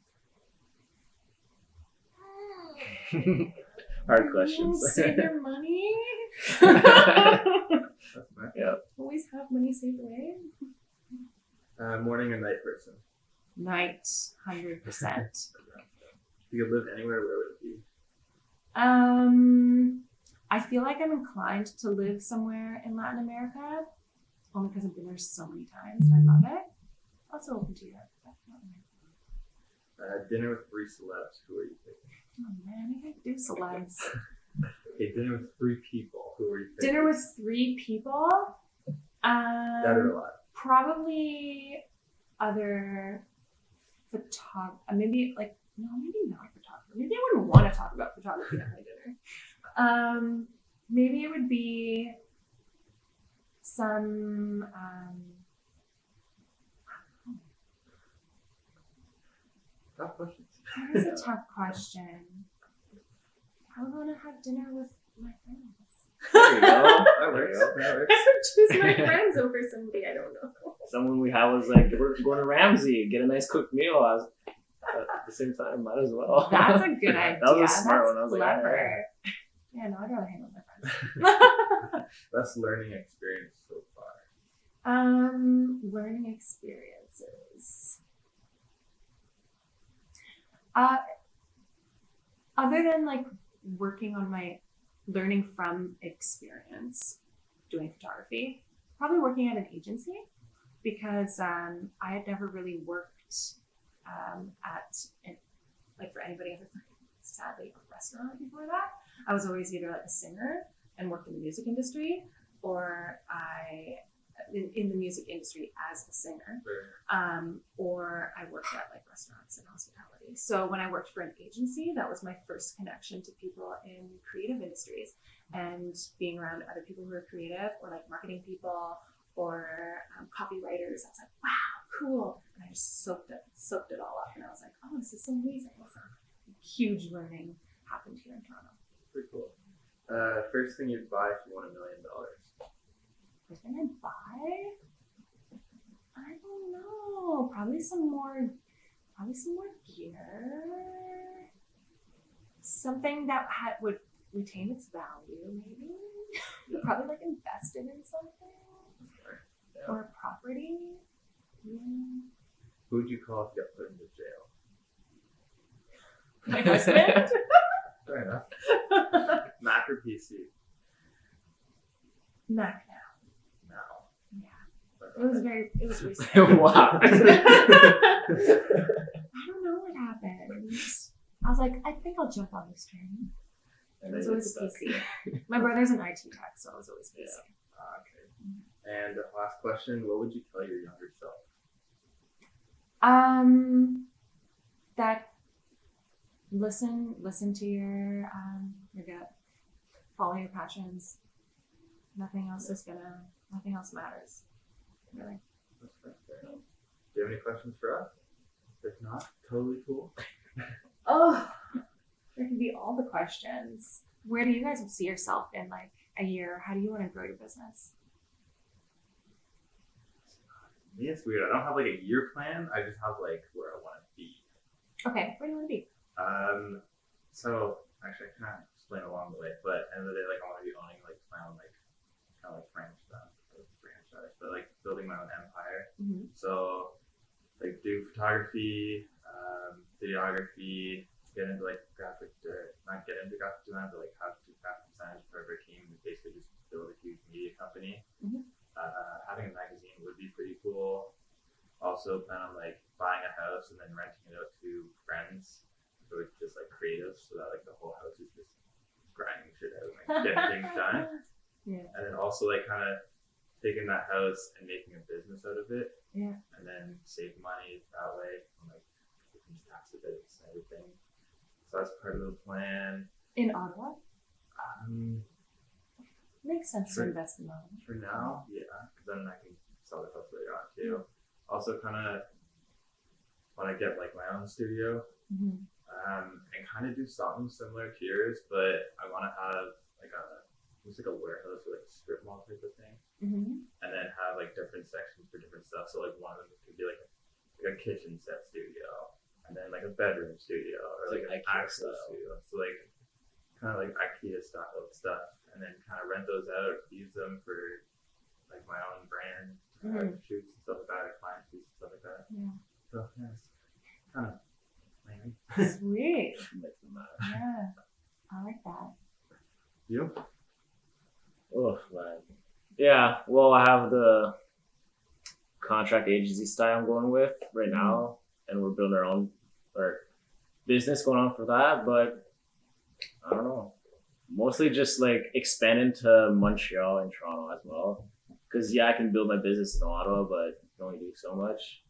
S3: Hard questions.
S2: Save your money.
S1: That's nice.
S3: Yeah.
S2: Always have money saved away.
S1: Morning and night person.
S2: Night, 100%.
S1: If you could live anywhere, where would it be?
S2: I feel like I'm inclined to live somewhere in Latin America, only because I've been there so many times and I love it. Also open to Europe.
S1: Dinner with 3 celebs. Who are you picking?
S2: Oh man, I can't do celebs.
S1: Okay, dinner with 3 people. Who are you picking?
S2: Dinner with 3 people.
S1: Dead or alive?
S2: Probably other maybe not photographer. Maybe I wouldn't want to talk about photography at my dinner. Maybe it would be some
S1: Tough questions.
S2: that is a tough question. I would want to have dinner with my friends.
S3: There you go.
S1: That works.
S3: There you
S1: That
S2: I
S1: works.
S2: would choose my friends over somebody I don't know.
S3: Someone we had was like, we're going to Ramsey, get a nice cooked meal. I was, at the same time, might as well.
S2: That's a good idea.
S3: That was a smart
S2: That's
S3: one. I was
S2: clever.
S3: like,
S2: Yeah, no, I'd rather hang out with my friends.
S1: Best learning experience so far.
S2: Learning experiences. Other than like working on my learning from experience doing photography, probably working at an agency because I had never really worked for anybody other than sadly a restaurant before that. I was always either like a singer and worked in the music industry, or in the music industry as a singer, or I worked at like restaurants and hospitality. So when I worked for an agency, that was my first connection to people in creative industries, and being around other people who are creative, or like marketing people, or copywriters. I was like, wow, cool, and I just soaked it all up, and I was like, oh, this is so amazing. So huge learning happened here in Toronto.
S1: Pretty cool. First thing you'd buy if you won $1 million.
S2: First thing I'd buy? I don't know. Probably some more gear. Something that would retain its value, maybe. Probably like invest it in something.
S1: Yeah.
S2: Or a property. Yeah.
S1: Who would you call if you got put into jail?
S2: My husband?
S1: Fair enough. Mac or PC?
S2: Mac now.
S1: No.
S2: Yeah. It was recent.
S3: wow.
S2: I don't know what happened. I was like, I think I'll jump on this train. It was always a PC. My brother's an IT tech, so I was always PC.
S1: Okay. And last question, what would you tell your younger self?
S2: That listen to your gut, follow your passions, Nothing else matters. Really.
S1: That's fair enough. Do you have any questions for us? If not, totally cool.
S2: Oh, there can be all the questions. Where do you guys see yourself in like a year? How do you want to grow your business?
S1: Me, it's weird. I don't have like a year plan. I just have like where I want to be.
S2: Okay, where do you want to be?
S1: So actually, I can't explain along the way, but at the end of the day, like I want to be owning like my own like kind of like franchise, but like building my own empire.
S2: Mm-hmm.
S1: So like do photography, videography, get into like not get into graphic design, but like have two graphic designers for every team and basically just build a huge media company.
S2: Mm-hmm.
S1: Having a magazine would be pretty cool. Also plan on like buying a house and then renting it out to friends who are just like creative, so that like the whole house is just grinding shit out and like getting things done.
S2: Yeah.
S1: And then also like kind of taking that house and making a business out of it.
S2: Yeah.
S1: And then save money that way and like different tax benefits and everything. So that's part of the plan.
S2: In Ottawa? Makes sense
S1: For-
S2: to invest in Ottawa.
S1: For now, yeah, because then I can sell the house later on too. Also, kind of want to get like my own studio,
S2: Mm-hmm.
S1: and kind of do something similar to yours, but I want to have like almost like a warehouse or like a strip mall type of thing,
S2: Mm-hmm.
S1: and then have like different sections for different stuff. So like one of them could be like a kitchen set studio, and then like a bedroom studio, or like an
S3: IKEA
S1: access
S3: style.
S1: studio. So like kind of like IKEA style stuff, and then kind of rent those out, use them for like my own brand shoots and stuff like that, or client shoots and stuff like that.
S2: Yeah.
S1: So yeah, it's kind of lame.
S2: Sweet.
S3: Makes them matter.
S2: Yeah. I like that.
S1: You?
S3: Oh man. Yeah. Well, I have the contract agency style I'm going with right now, and we're building our own business going on for that. But I don't know. Mostly just like expand into Montreal and Toronto as well. Because yeah, I can build my business in Ottawa, but you can only do so much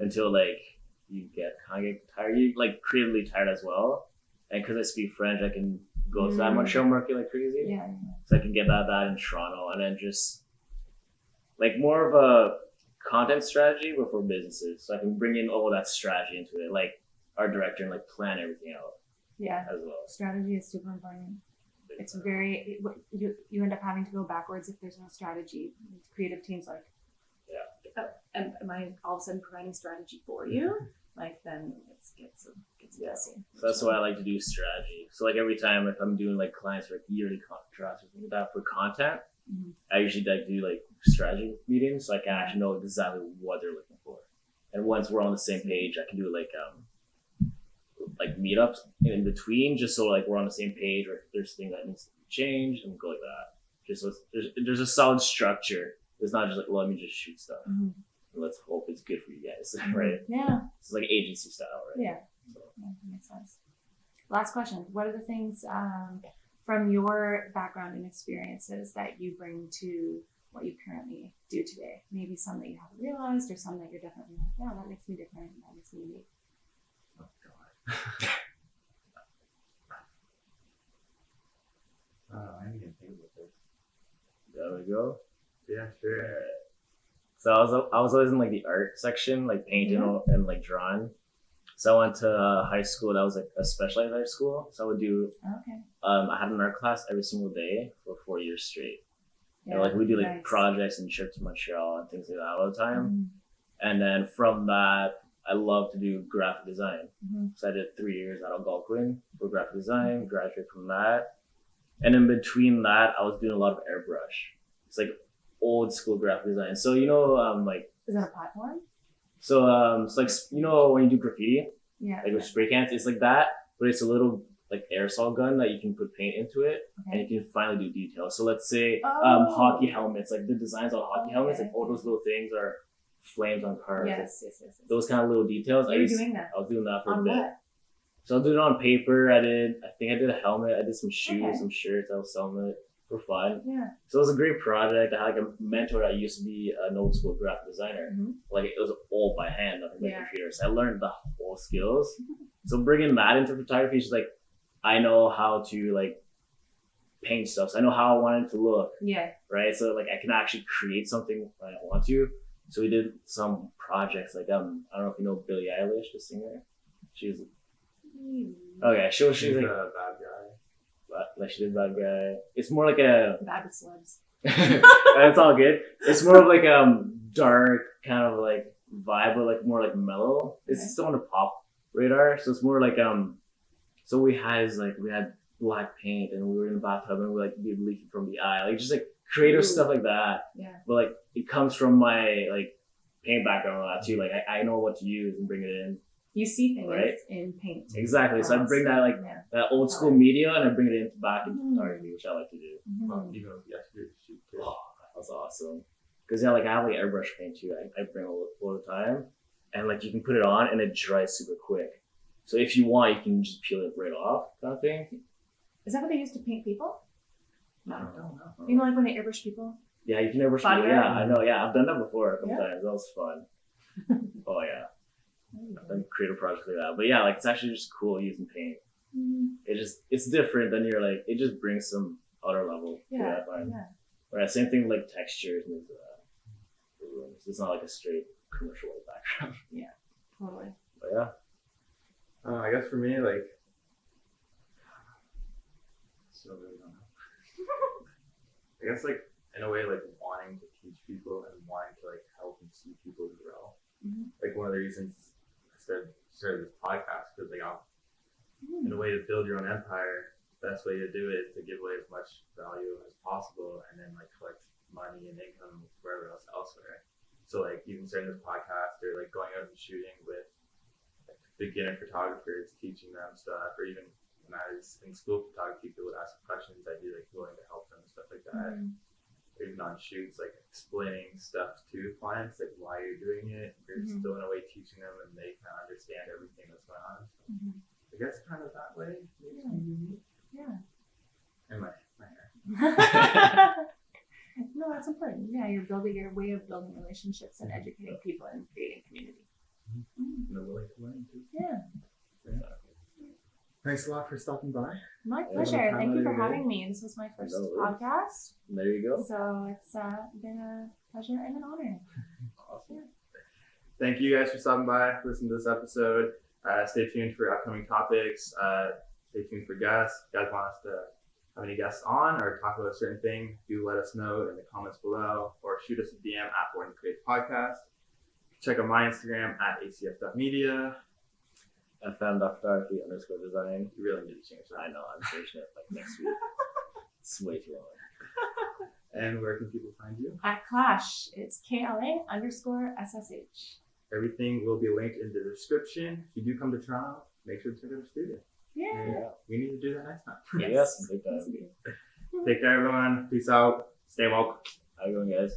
S3: until like you get tired. You like creatively tired as well. And because I speak French, I can go to that Montreal market like crazy.
S2: Yeah.
S3: So I can get that in Toronto, and then just like more of a content strategy but for businesses. So I can bring in all that strategy into it, like our director, and like plan everything out
S2: Yeah.
S3: as well.
S2: Strategy is super important. It's very, you end up having to go backwards if there's no strategy. Creative teams like, am I all of a sudden providing strategy for you? Like then it gets messy.
S3: So that's why I like to do strategy. So like every time if I'm doing like clients or like yearly contracts or something like that for content, I usually like do like strategy meetings so I can actually know exactly what they're looking for. And once we're on the same page, I can do like meetups in between, just so like we're on the same page, or if there's things that needs to be changed, and go like that. Just so there's a solid structure. It's not just like, well, let me just shoot stuff. Let's hope it's good for you guys, right?
S2: Yeah.
S3: It's like agency style, right?
S2: Yeah. Yeah, that makes sense. Last question. What are the things from your background and experiences that you bring to what you currently do today? Maybe some that you haven't realized, or some that you're definitely like, yeah, that makes me different, that makes me unique.
S1: Oh god. I didn't even think about this.
S3: There we go.
S1: Yeah, sure.
S3: So I was always in like the art section, like painting and like drawing. So I went to high school that was like a specialized high school. So I would do I had an art class every single day for 4 years straight.
S2: Yeah,
S3: and like we do like projects and trips to Montreal and things like that all the time. And then from that, I love to do graphic design. So I did 3 years at Algonquin for graphic design, graduated from that. And in between that, I was doing a lot of airbrush. It's like old school graphic design. So you know, like
S2: is that a platform?
S3: So it's like, you know, when you do graffiti,
S2: Yeah.
S3: like with spray cans, it's like that, but it's a little like aerosol gun that you can put paint into it, and you can finally do details. So let's say hockey helmets, like the designs on hockey helmets, like all those little things are flames on cars.
S2: Yes.
S3: Those kind of little details.
S2: You're doing that.
S3: I was doing that for
S2: On
S3: a bit.
S2: what?
S3: So I'll do it on paper. I think I did a helmet. I did some shoes, some shirts. I was selling it for fun.
S2: Yeah.
S3: So it was a great project. I had like a mentor that used to be an old school graphic designer. Like it was all by hand, nothing by computer. So I learned the whole skills. So bringing that into photography is like, I know how to like paint stuff. So I know how I want it to look,
S2: Yeah.
S3: right? So like I can actually create something when I want to. So we did some projects like I don't know if you know Billie Eilish, the singer. She's okay. She's
S1: She's
S3: like
S1: a bad guy.
S3: like she did Bad Guy. It's more like a
S2: Bad with celebs.
S3: That's all good. It's more of like dark kind of like vibe, but like more like mellow. It's still on the pop radar, so it's more like So we had black paint, and we were in the bathtub, and we like be leaking from the eye, like just like creative stuff like that.
S2: Yeah.
S3: But like it comes from my like paint background and all that too. Like I know what to use and bring it in.
S2: You see things
S3: Right.
S2: in paint.
S3: Exactly. So I bring that like that old school media, and I bring it into back into photography, which I like to do.
S1: Well, even with yesterday shoot too.
S3: Oh, that was awesome. Because yeah, like I have like airbrush paint too. I bring all the time, and like you can put it on and it dries super quick. So if you want, you can just peel it right off, kind of thing.
S2: Is that what they use to paint people?
S1: I don't know.
S2: You know, like when they airbrush people?
S3: Yeah, you can airbrush
S2: Body
S3: people. Yeah,
S2: art?
S3: I know. Yeah, I've done that before a couple
S2: Yeah.
S3: times. That was fun. Oh yeah, I've done creative projects like that. But yeah, like it's actually just cool using paint. It's different than you're like. It just brings some other level.
S2: Yeah.
S3: I find.
S2: Yeah.
S3: Right. Same thing with like textures and the rooms. It's not like a straight commercial background.
S2: Totally.
S3: But yeah.
S1: I guess for me, like, still really don't know. I guess like in a way, like wanting to teach people and wanting to like help and see people grow. Like one of the reasons I started this podcast, because like in a way to build your own empire, the best way to do it is to give away as much value as possible, and then like collect money and income wherever else elsewhere. So like even starting this podcast or like going out and shooting with like beginner photographers, teaching them stuff, or even when I was in school photography, people would ask questions, I'd be like willing to help them and stuff like that. Or even on shoots, like explaining stuff to clients, like why you're doing it. You're still in a way teaching them, and they kind of understand everything that's going on. So I guess kind of that way makes me unique.
S2: Yeah.
S1: And my hair.
S2: No, that's important. Yeah, you're building your way of building relationships and educating people and creating community.
S1: And they're willing to learn too.
S2: Yeah.
S1: Thanks a lot for stopping by.
S2: My
S1: Yeah,
S2: pleasure.
S1: time
S2: Thank you
S1: out
S2: for
S1: of your day.
S2: having me. This was my first
S3: No worries.
S2: podcast.
S3: There you go.
S2: So it's been a pleasure and an honor.
S3: Awesome.
S1: Thank you guys for stopping by, listen to this episode. Stay tuned for upcoming topics. Stay tuned for guests. If you guys want us to have any guests on or talk about a certain thing, do let us know in the comments below, or shoot us a DM at Born to Create Podcast. Check out my Instagram at acf.media.
S3: FM.photography_design.
S1: You really need to change that.
S3: I know, I'm changing it like next week. It's way too long.
S1: And where can people find you?
S2: At Clash, it's KLA_SSH.
S1: Everything will be linked in the description. If you do come to Toronto, make sure to check out the studio.
S2: Yeah.
S1: We need to do that next time.
S3: Yes. Big time.
S2: Yes, we do.
S1: Take care, everyone. Peace out. Stay woke.
S3: How you going, guys?